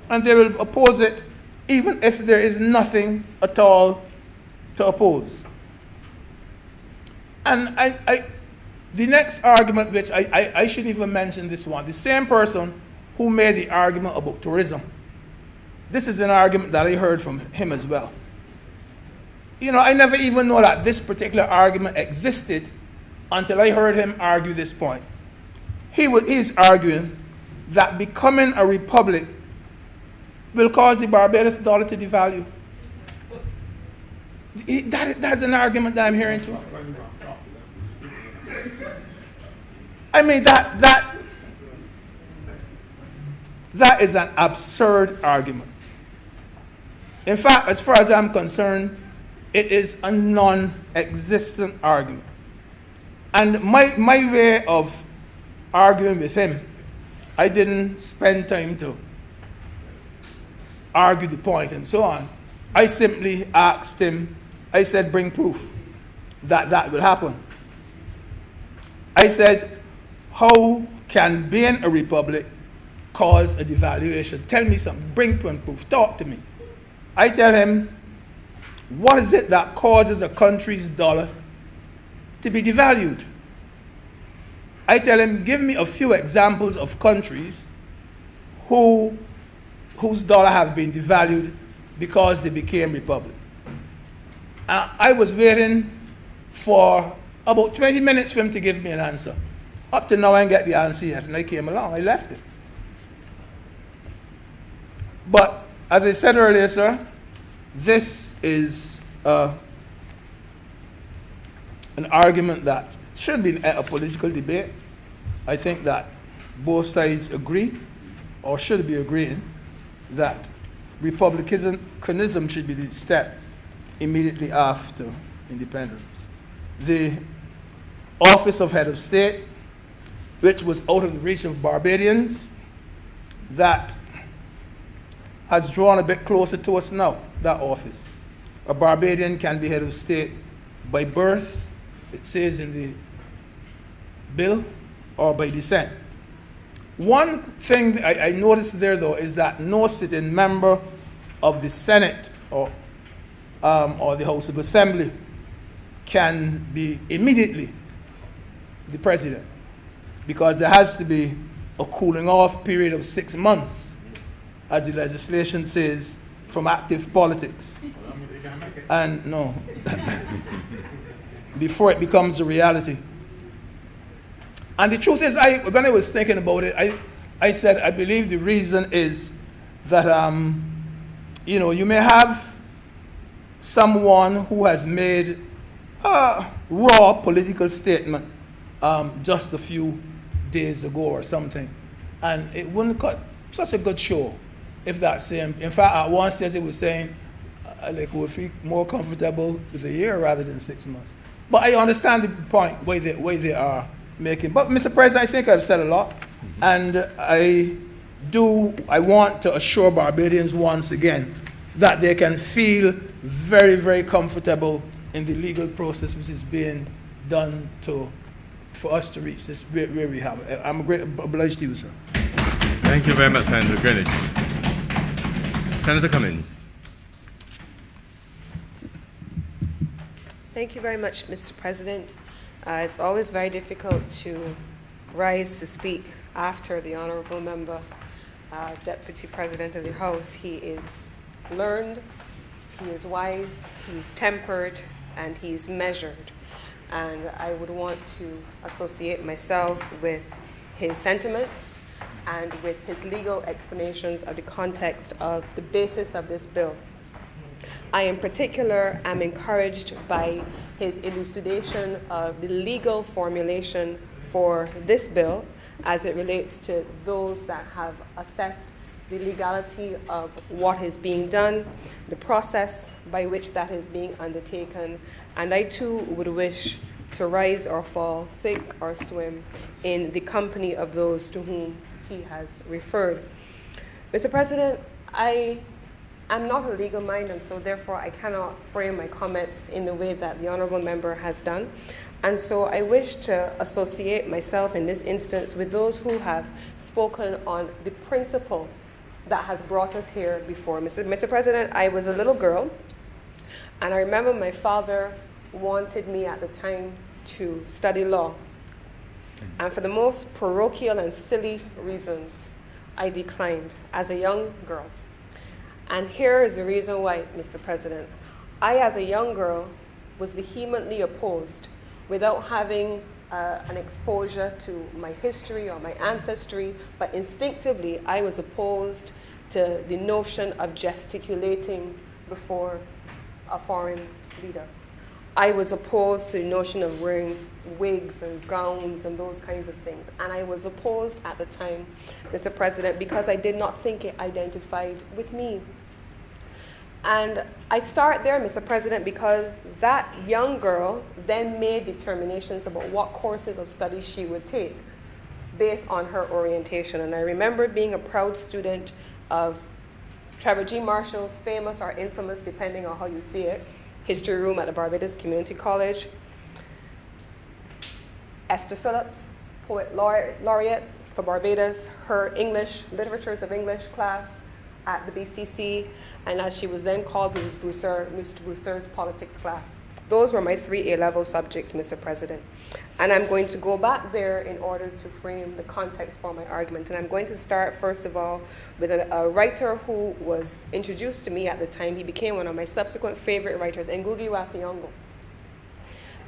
And they will oppose it even if there is nothing at all to oppose. And the next argument, which I shouldn't even mention this one, the same person who made the argument about tourism, this is an argument that I heard from him as well. You know, I never even know that this particular argument existed until I heard him argue this point. He's arguing that becoming a republic will cause the Barbados dollar to devalue. That's an argument that I'm hearing too. I mean, that is an absurd argument. In fact, as far as I'm concerned, it is a non-existent argument. And my way of arguing with him, I didn't spend time to argue the point and so on. I simply asked him, I said, bring proof that will happen. I said, how can being a republic cause a devaluation? Tell me something, bring proof, talk to me. I tell him, what is it that causes a country's dollar to be devalued? I tell him, give me a few examples of countries whose dollar have been devalued because they became republic. I was waiting for about 20 minutes for him to give me an answer. Up to now, I didn't get the answer yet, and I came along. I left it. But as I said earlier, sir, this is an argument that should be a political debate. I think that both sides agree, or should be agreeing, that republicanism should be the step immediately after independence. The office of head of state, which was out of the reach of Barbadians, that has drawn a bit closer to us now, that office. A Barbadian can be head of state by birth, it says in the bill, or by descent. One thing I noticed there, though, is that no sitting member of the Senate or the House of Assembly can be immediately the president, because there has to be a cooling off period of 6 months, as the legislation says, from active politics. And no, before it becomes a reality. And the truth is, when I was thinking about it, I said, I believe the reason is that, you may have someone who has made a raw political statement just a few days ago or something, and it wouldn't cut such a good show if that same, in fact, at one stage it was saying, like, would feel more comfortable with a year rather than 6 months. But I understand the point why they are making. But Mr. President, I think I've said a lot, and I want to assure Barbadians once again that they can feel very, very comfortable in the legal process which is being done for us to reach this where we have it. I'm obliged to you, sir. Thank you very much, Senator Greenwich. Senator Cummins. Thank you very much, Mr. President. It's always very difficult to rise to speak after the Honourable Member, Deputy President of the House. He is learned, he is wise, he's tempered, and he's measured. And I would want to associate myself with his sentiments and with his legal explanations of the context of the basis of this bill. I, in particular, am encouraged by his elucidation of the legal formulation for this bill as it relates to those that have assessed the legality of what is being done, the process by which that is being undertaken, and I too would wish to rise or fall, sink or swim in the company of those to whom he has referred. Mr. President, I'm not a legal mind, and so therefore I cannot frame my comments in the way that the Honourable Member has done. And so I wish to associate myself in this instance with those who have spoken on the principle that has brought us here before. Mr. President, I was a little girl, and I remember my father wanted me at the time to study law. And for the most parochial and silly reasons, I declined as a young girl. And here is the reason why, Mr. President. I, as a young girl, was vehemently opposed, without having an exposure to my history or my ancestry, but instinctively I was opposed to the notion of gesticulating before a foreign leader. I was opposed to the notion of wearing wigs and gowns and those kinds of things. And I was opposed at the time, Mr. President, because I did not think it identified with me. And I start there, Mr. President, because that young girl then made determinations about what courses of study she would take based on her orientation. And I remember being a proud student of Trevor G. Marshall's famous or infamous, depending on how you see it, history room at the Barbados Community College. Esther Phillips, poet laureate for Barbados, her English, Literatures of English class at the BCC, and as she was then called, Mr. Brousseur's politics class. Those were my 3 A-level subjects, Mr. President. And I'm going to go back there in order to frame the context for my argument. And I'm going to start, first of all, with a writer who was introduced to me at the time. He became one of my subsequent favorite writers, Ngugi wa Thiong'o.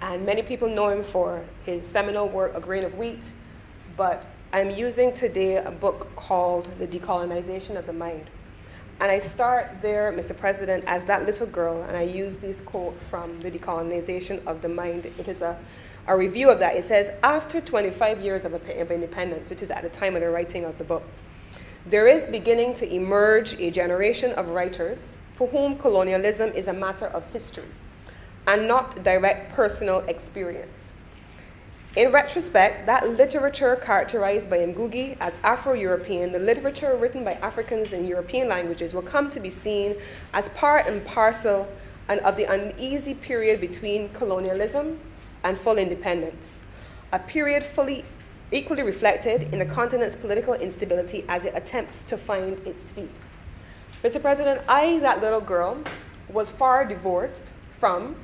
And many people know him for his seminal work, A Grain of Wheat. But I'm using today a book called The Decolonization of the Mind. And I start there, Mr. President, as that little girl, and I use this quote from The Decolonization of the Mind. It is a review of that. It says, after 25 years of independence, which is at the time of the writing of the book, there is beginning to emerge a generation of writers for whom colonialism is a matter of history and not direct personal experience. In retrospect, that literature characterized by Ngugi as Afro-European, the literature written by Africans in European languages, will come to be seen as part and parcel of the uneasy period between colonialism and full independence, a period equally reflected in the continent's political instability as it attempts to find its feet. Mr. President, I, that little girl, was far divorced from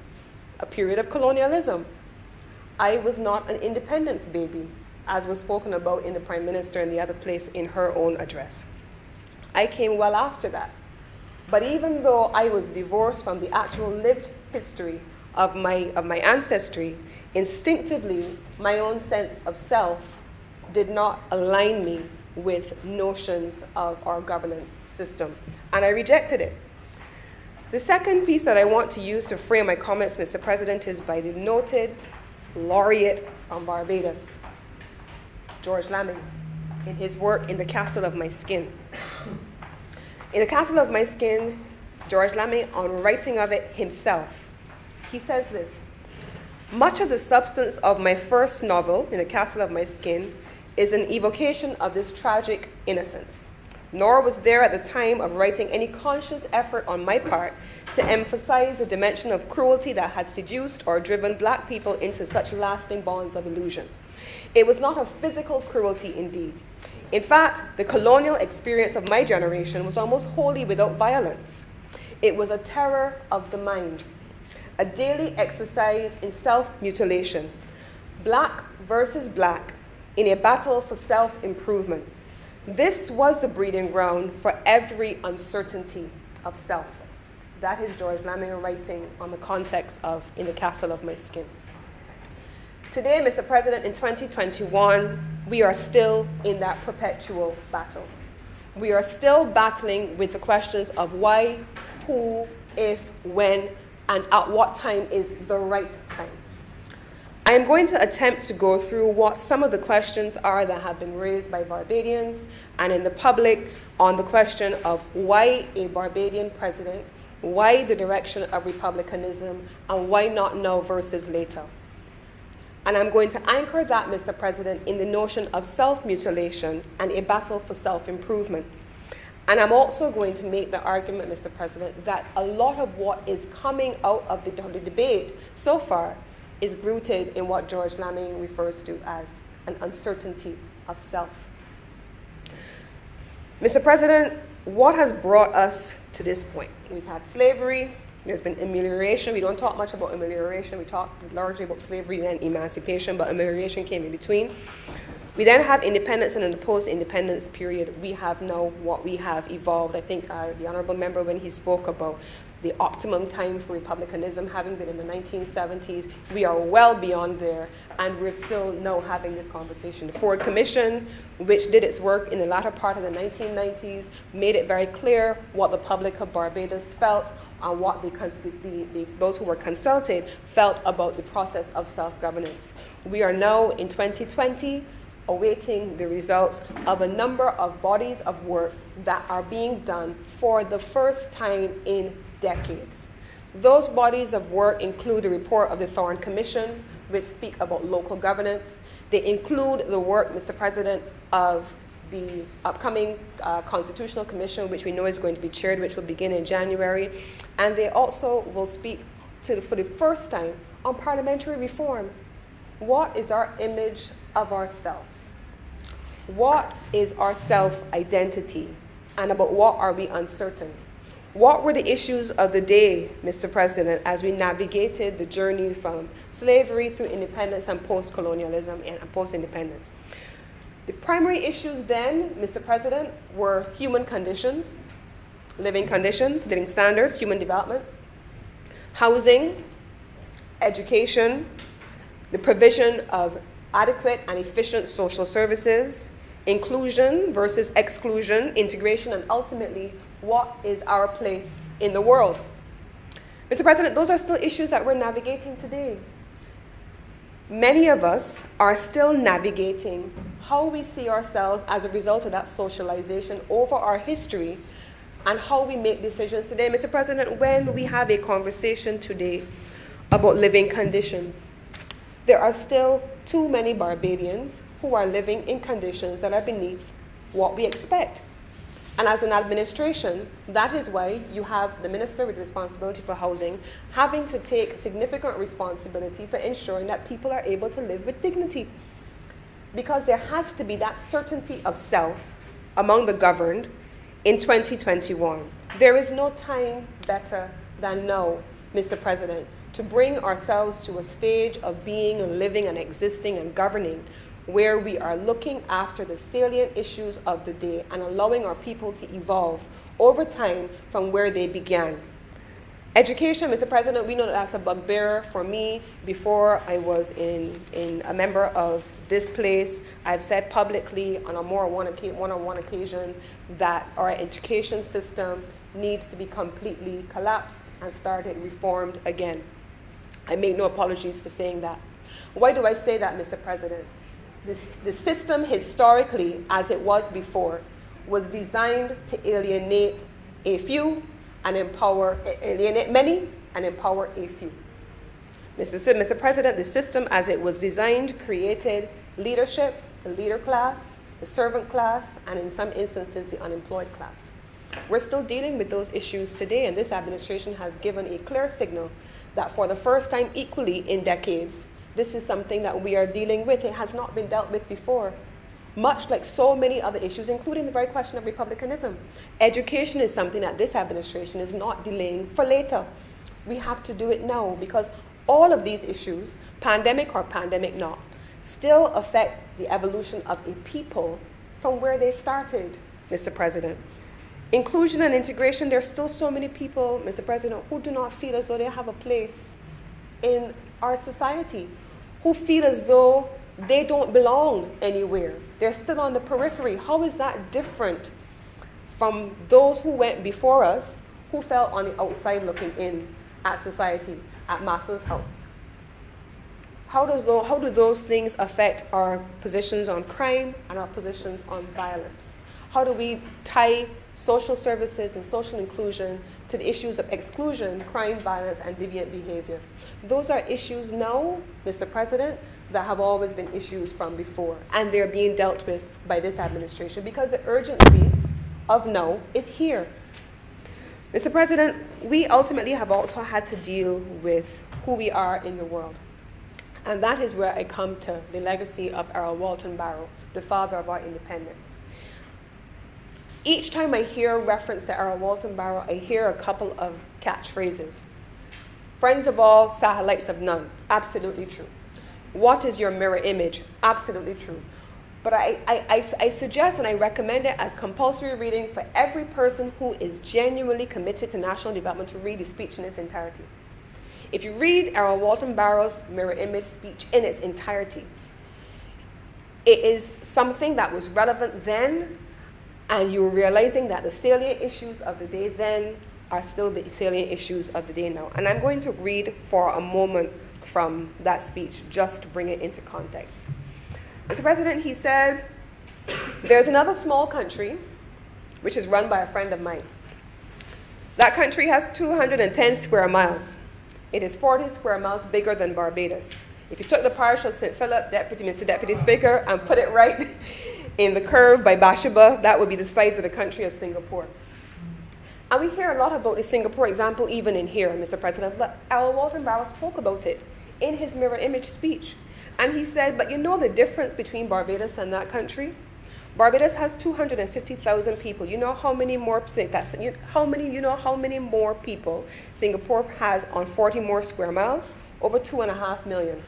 a period of colonialism. I was not an independence baby, as was spoken about in the Prime Minister and the other place in her own address. I came well after that. But even though I was divorced from the actual lived history of my ancestry, instinctively, my own sense of self did not align me with notions of our governance system, and I rejected it. The second piece that I want to use to frame my comments, Mr. President, is by the noted laureate from Barbados, George Lamming, in his work In the Castle of My Skin. In The Castle of My Skin, George Lamming, on writing of it himself, he says this: "Much of the substance of my first novel, In the Castle of My Skin, is an evocation of this tragic innocence. Nor was there at the time of writing any conscious effort on my part to emphasize the dimension of cruelty that had seduced or driven Black people into such lasting bonds of illusion. It was not a physical cruelty indeed. In fact, the colonial experience of my generation was almost wholly without violence. It was a terror of the mind, a daily exercise in self-mutilation, Black versus Black, in a battle for self-improvement. This was the breeding ground for every uncertainty of self." That is George Lamming writing on the context of In the Castle of My Skin. Today, Mr. President, in 2021, we are still in that perpetual battle. We are still battling with the questions of why, who, if, when, and at what time is the right time. I am going to attempt to go through what some of the questions are that have been raised by Barbadians and in the public on the question of why a Barbadian president, why the direction of republicanism, and why not now versus later. And I'm going to anchor that, Mr. President, in the notion of self-mutilation and a battle for self-improvement. And I'm also going to make the argument, Mr. President, that a lot of what is coming out of the debate so far is rooted in what George Lamming refers to as an uncertainty of self. Mr. President, what has brought us to this point? We've had slavery, there's been amelioration. We don't talk much about amelioration. We talk largely about slavery and emancipation, but amelioration came in between. We then have independence, and in the post-independence period, we have now what we have evolved. I think the Honourable Member, when he spoke about the optimum time for republicanism having been in the 1970s, we are well beyond there, and we're still now having this conversation. The Ford Commission, which did its work in the latter part of the 1990s, made it very clear what the public of Barbados felt and what those who were consulted felt about the process of self-governance. We are now in 2020 awaiting the results of a number of bodies of work that are being done for the first time in decades. Those bodies of work include the report of the Thorne Commission, which speak about local governance. They include the work, Mr. President, of the upcoming Constitutional Commission, which we know is going to be chaired, which will begin in January. And they also will speak for the first time on parliamentary reform. What is our image of ourselves? What is our self-identity? And about what are we uncertain? What were the issues of the day, Mr. President, as we navigated the journey from slavery through independence and post-colonialism and post-independence? The primary issues then, Mr. President, were human conditions, living standards, human development, housing, education, the provision of adequate and efficient social services, inclusion versus exclusion, integration, and ultimately, what is our place in the world? Mr. President, those are still issues that we're navigating today. Many of us are still navigating how we see ourselves as a result of that socialization over our history, and how we make decisions today. Mr. President, when we have a conversation today about living conditions, there are still too many Barbadians who are living in conditions that are beneath what we expect. And as an administration, that is why you have the Minister with responsibility for housing having to take significant responsibility for ensuring that people are able to live with dignity. Because there has to be that certainty of self among the governed in 2021. There is no time better than now, Mr. President, to bring ourselves to a stage of being and living and existing and governing where we are looking after the salient issues of the day and allowing our people to evolve over time from where they began. Education, Mr. President, we know that that's a bugbear for me. Before I was in a member of this place, I've said publicly on a more one-on-one occasion that our education system needs to be completely collapsed and started reformed again. I make no apologies for saying that. Why do I say that, Mr. President? The system historically, as it was before, was designed to alienate a few and alienate many and empower a few. Mr. President, the system as it was designed created leadership, the leader class, the servant class, and in some instances, the unemployed class. We're still dealing with those issues today, and this administration has given a clear signal that for the first time equally in decades, this is something that we are dealing with. It has not been dealt with before. Much like so many other issues, including the very question of republicanism. Education is something that this administration is not delaying for later. We have to do it now because all of these issues, pandemic or pandemic not, still affect the evolution of a people from where they started, Mr. President. Inclusion and integration, there's still so many people, Mr. President, who do not feel as though they have a place in our society, who feel as though they don't belong anywhere. They're still on the periphery. How is that different from those who went before us, who felt on the outside looking in at society, at Master's house? How do those things affect our positions on crime and our positions on violence? How do we tie social services and social inclusion to the issues of exclusion, crime, violence, and deviant behavior? Those are issues now, Mr. President, that have always been issues from before, and they're being dealt with by this administration because the urgency of now is here. Mr. President, we ultimately have also had to deal with who we are in the world. And that is where I come to the legacy of Earl Walton Barrow, the father of our independence. Each time I hear reference to Earl Walton Barrow, I hear a couple of catchphrases. Friends of all, satellites of none. Absolutely true. What is your mirror image? Absolutely true. But I suggest and I recommend it as compulsory reading for every person who is genuinely committed to national development to read the speech in its entirety. If you read Earl Walton Barrow's mirror image speech in its entirety, it is something that was relevant then, and you're realizing that the salient issues of the day then are still the salient issues of the day now. And I'm going to read for a moment from that speech, just to bring it into context. Mr. President, he said, there's another small country, which is run by a friend of mine. That country has 210 square miles. It is 40 square miles bigger than Barbados. If you took the parish of St. Philip, Mr. Deputy Speaker, and put it right in the curve by Bathsheba, that would be the size of the country of Singapore. And we hear a lot about the Singapore example even in here, Mr. President. But Earl Walton Barrow spoke about it in his mirror image speech. And he said, but you know the difference between Barbados and that country? Barbados has 250,000 people. You know how many more more people Singapore has on 40 more square miles? Over 2.5 million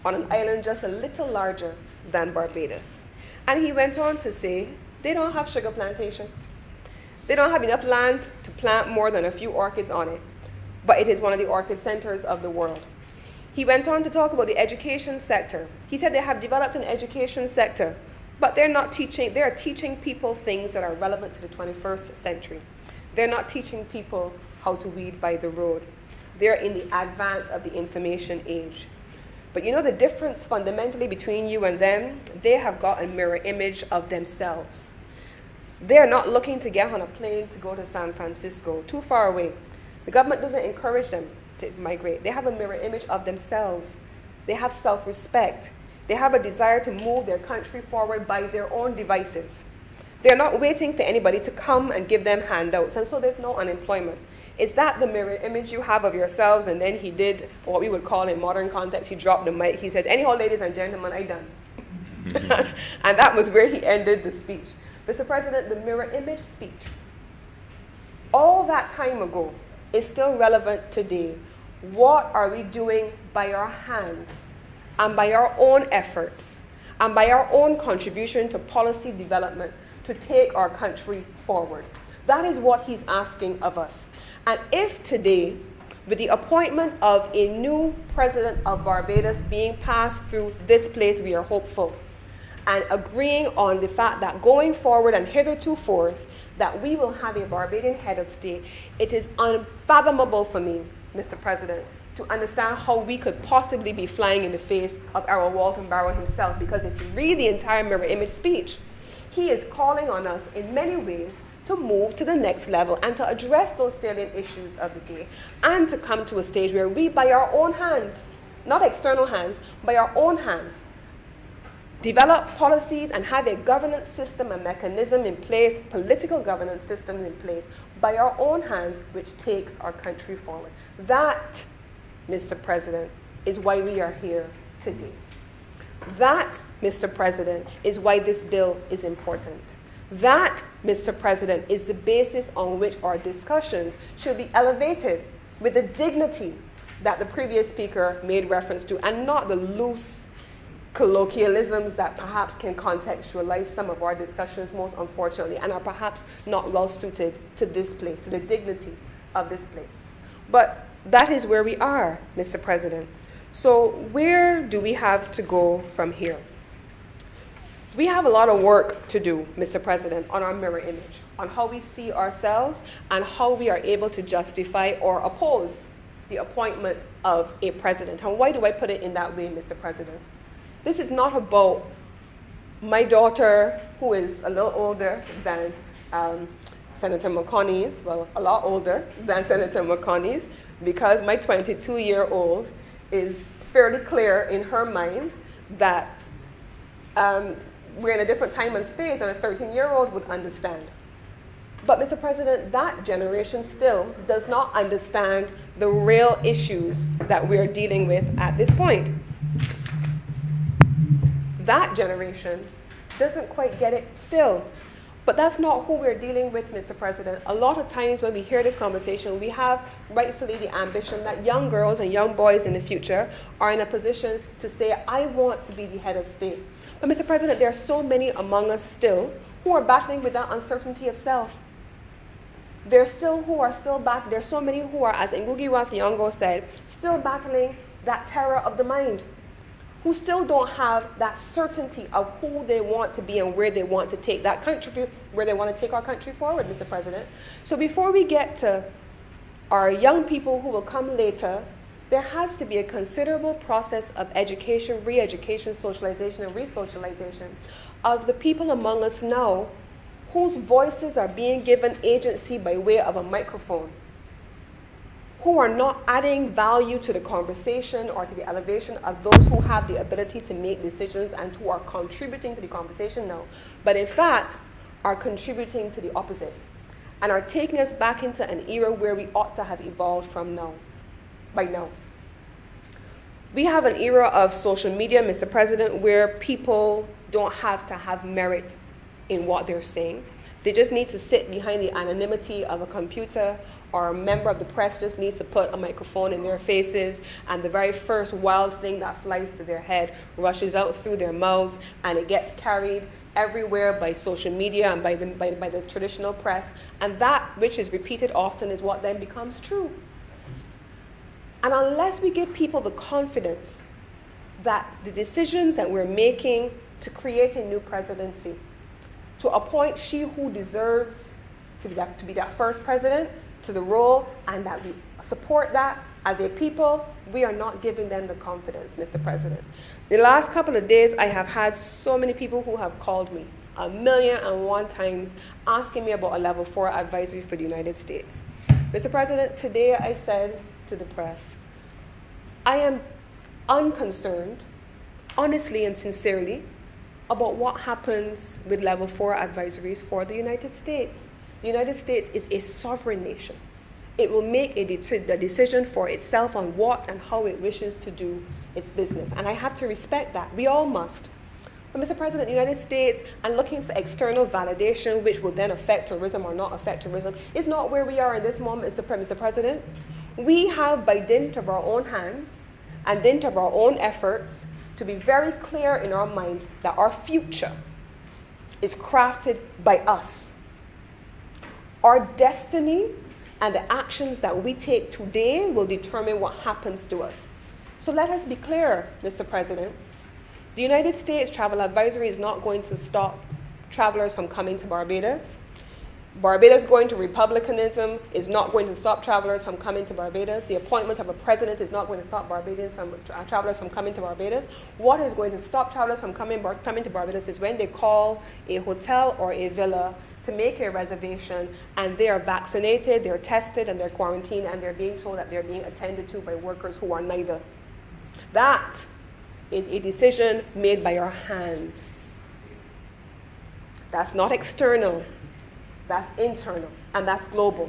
on an island just a little larger than Barbados. And he went on to say, they don't have sugar plantations. They don't have enough land to plant more than a few orchids on it, but it is one of the orchid centers of the world. He went on to talk about the education sector. He said they have developed an education sector, but they're teaching people things that are relevant to the 21st century. They're not teaching people how to weed by the road. They're in the advance of the information age. But you know the difference fundamentally between you and them? They have got a mirror image of themselves. They're not looking to get on a plane to go to San Francisco, too far away. The government doesn't encourage them to migrate. They have a mirror image of themselves. They have self-respect. They have a desire to move their country forward by their own devices. They're not waiting for anybody to come and give them handouts, and so there's no unemployment. Is that the mirror image you have of yourselves? And then he did what we would call in modern context, he dropped the mic. He says, anyhow, ladies and gentlemen, I done. And that was where he ended the speech. Mr. President, the mirror image speech, all that time ago, is still relevant today. What are we doing by our hands and by our own efforts and by our own contribution to policy development to take our country forward? That is what he's asking of us. And if today, with the appointment of a new president of Barbados being passed through this place, we are hopeful, and agreeing on the fact that going forward and hitherto forth, that we will have a Barbadian head of state, it is unfathomable for me, Mr. President, to understand how we could possibly be flying in the face of Errol Walton Barrow himself, because if you read the entire mirror image speech, he is calling on us in many ways to move to the next level and to address those salient issues of the day, and to come to a stage where we, by our own hands, not external hands, by our own hands, develop policies and have a governance system and mechanism in place, political governance system in place, by our own hands, which takes our country forward. That, Mr. President, is why we are here today. That, Mr. President, is why this bill is important. That, Mr. President, is the basis on which our discussions should be elevated with the dignity that the previous speaker made reference to, and not the loose colloquialisms that perhaps can contextualize some of our discussions, most unfortunately, and are perhaps not well suited to this place, to the dignity of this place. But that is where we are, Mr. President. So where do we have to go from here? We have a lot of work to do, Mr. President, on our mirror image, on how we see ourselves and how we are able to justify or oppose the appointment of a president. And why do I put it in that way, Mr. President? This is not about my daughter, who is a little older than Senator McConney's, well, a lot older than Senator McConney's, because my 22-year-old is fairly clear in her mind that we're in a different time and space, and a 13-year-old would understand. But, Mr. President, that generation still does not understand the real issues that we're dealing with at this point. That generation doesn't quite get it still. But that's not who we're dealing with, Mr. President. A lot of times when we hear this conversation, we have rightfully the ambition that young girls and young boys in the future are in a position to say, I want to be the head of state. But, Mr. President, there are so many among us still who are battling with that uncertainty of self. There's so many who are, as Ngugi wa Thiong'o said, still battling that terror of the mind, who still don't have that certainty of who they want to be and where they want to take that country, where they want to take our country forward, Mr. President. So before we get to our young people who will come later, there has to be a considerable process of education, re-education, socialization, and re-socialization of the people among us now whose voices are being given agency by way of a microphone, who are not adding value to the conversation or to the elevation of those who have the ability to make decisions and who are contributing to the conversation now, but in fact are contributing to the opposite and are taking us back into an era where we ought to have evolved from now, by now. We have an era of social media, Mr. President, where people don't have to have merit in what they're saying. They just need to sit behind the anonymity of a computer, or a member of the press just needs to put a microphone in their faces, and the very first wild thing that flies to their head rushes out through their mouths, and it gets carried everywhere by social media and by the traditional press. And that which is repeated often is what then becomes true. And unless we give people the confidence that the decisions that we're making to create a new presidency, to appoint she who deserves to be that first president to the role, and that we support that, As a people, we are not giving them the confidence, Mr. President. The last couple of days, I have had so many people who have called me 1,000,001 times asking me about a level 4 advisory for the United States. Mr. President, today I said to the press, I am unconcerned, honestly and sincerely, about what happens with level 4 advisories for the United States. The United States is a sovereign nation. It will make a decision for itself on what and how it wishes to do its business. And I have to respect that. We all must. But Mr. President, the United States, and looking for external validation, which will then affect tourism or not affect tourism, is not where we are in this moment, Mr. President. We have, by dint of our own hands and dint of our own efforts, to be very clear in our minds that our future is crafted by us. Our destiny and the actions that we take today will determine what happens to us. So let us be clear, Mr. President. The United States Travel Advisory is not going to stop travelers from coming to Barbados. Barbados going to republicanism is not going to stop travelers from coming to Barbados. The appointment of a president is not going to stop travelers from coming to Barbados. What is going to stop travelers from coming to Barbados is when they call a hotel or a villa to make a reservation and they are vaccinated, they're tested, and they're quarantined, and they're being told that they're being attended to by workers who are neither. That is a decision made by our hands. That's not external. That's internal, and that's global.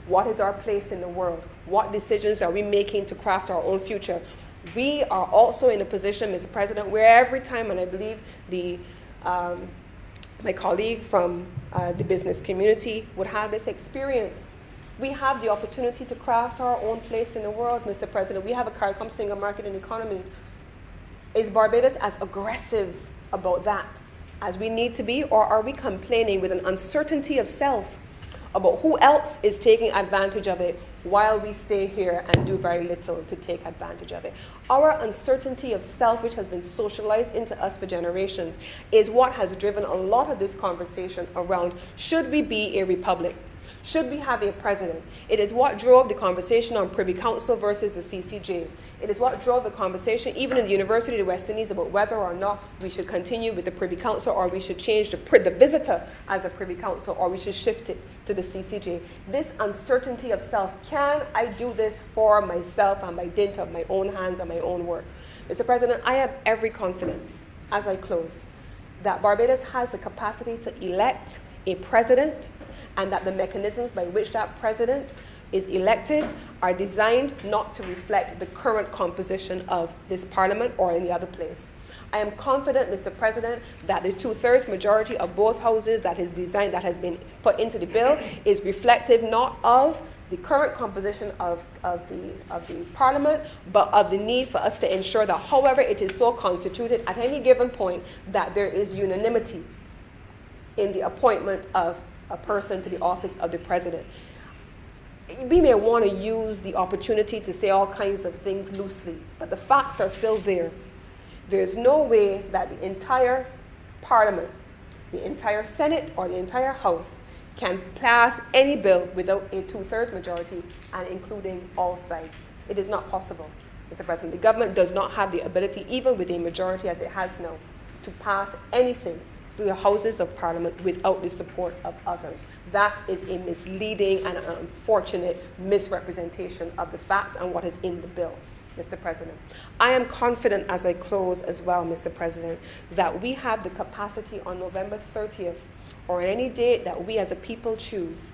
What is our place in the world? What decisions are we making to craft our own future? We are also in a position, Mr. President, where every time, and I believe my colleague from the business community would have this experience, we have the opportunity to craft our own place in the world, Mr. President. We have a CARICOM single market and economy. Is Barbados as aggressive about that as we need to be, or are we complaining with an uncertainty of self about who else is taking advantage of it while we stay here and do very little to take advantage of it? Our uncertainty of self, which has been socialized into us for generations, is what has driven a lot of this conversation around, should we be a republic? Should we have a president? It is what drove the conversation on Privy Council versus the CCJ. It is what drove the conversation, even in the University of the West Indies, about whether or not we should continue with the Privy Council, or we should change the visitor as a Privy Council, or we should shift it to the CCJ. This uncertainty of self, can I do this for myself and by dint of my own hands and my own work? Mr. President, I have every confidence, as I close, that Barbados has the capacity to elect a president, and that the mechanisms by which that president is elected are designed not to reflect the current composition of this parliament or any other place. I am confident, Mr. President, that the 2/3 majority of both houses that is designed, that has been put into the bill, is reflective not of the current composition of the parliament, but of the need for us to ensure that however it is so constituted at any given point, that there is unanimity in the appointment of a person to the office of the president. We may want to use the opportunity to say all kinds of things loosely, but the facts are still there. There's no way that the entire parliament, the entire Senate, or the entire House can pass any bill without a 2/3 majority and including all sides. It is not possible, Mr. President. The government does not have the ability, even with a majority as it has now, to pass anything through the Houses of Parliament without the support of others. That is a misleading and an unfortunate misrepresentation of the facts and what is in the bill, Mr. President. I am confident, as I close as well, Mr. President, that we have the capacity on November 30th, or on any date that we as a people choose,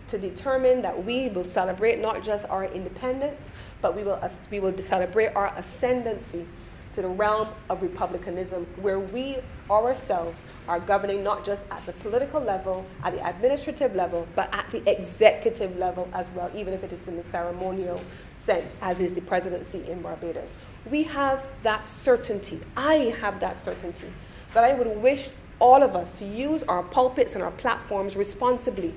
to determine that we will celebrate not just our independence, but we will celebrate our ascendancy to the realm of republicanism, where we ourselves are governing not just at the political level, at the administrative level, but at the executive level as well, even if it is in the ceremonial sense, as is the presidency in Barbados. We have that certainty. I have that certainty that I would wish all of us to use our pulpits and our platforms responsibly.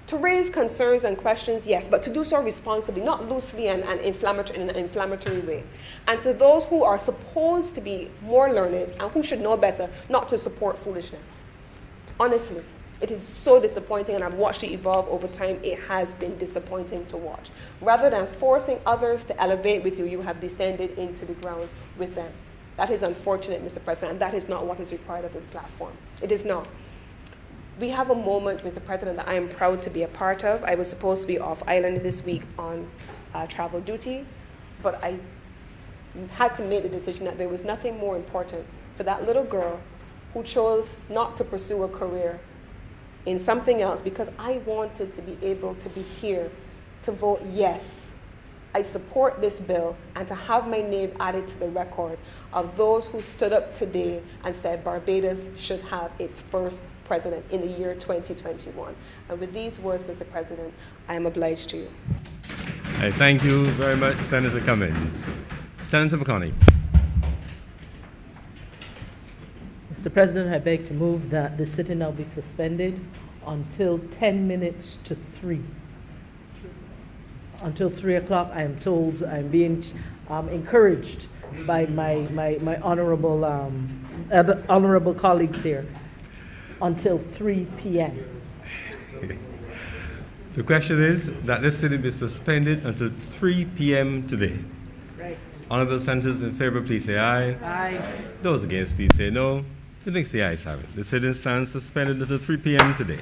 To raise concerns and questions, yes, but to do so responsibly, not loosely and inflammatory in an inflammatory way. And to those who are supposed to be more learned and who should know better, not to support foolishness. Honestly, It is so disappointing, and I've watched it evolve over time. It has been disappointing to watch. Rather than forcing others to elevate with you, you have descended into the ground with them. That is unfortunate, Mr. President, and that is not what is required of this platform. It is not. We have a moment, Mr. President, that I am proud to be a part of. I was supposed to be off island this week on travel duty, but I had to make the decision that there was nothing more important for that little girl who chose not to pursue a career in something else because I wanted to be able to be here to vote yes. I support this bill and to have my name added to the record of those who stood up today and said Barbados should have its first president in the year 2021. And with these words, Mr. President, I am obliged to you. I thank you very much, Senator Cummings. Senator McConney. Mr. President, I beg to move that the sitting now be suspended until 10 minutes to 3. Until 3 o'clock, I am told, I'm being encouraged by my honorable, honorable colleagues here, until 3 p.m. The question is that this sitting be suspended until 3 p.m. today. Right. Honourable senators in favour, please say aye. Aye. Those against, please say no. Who thinks the ayes have it? The sitting stands suspended until 3 p.m. today.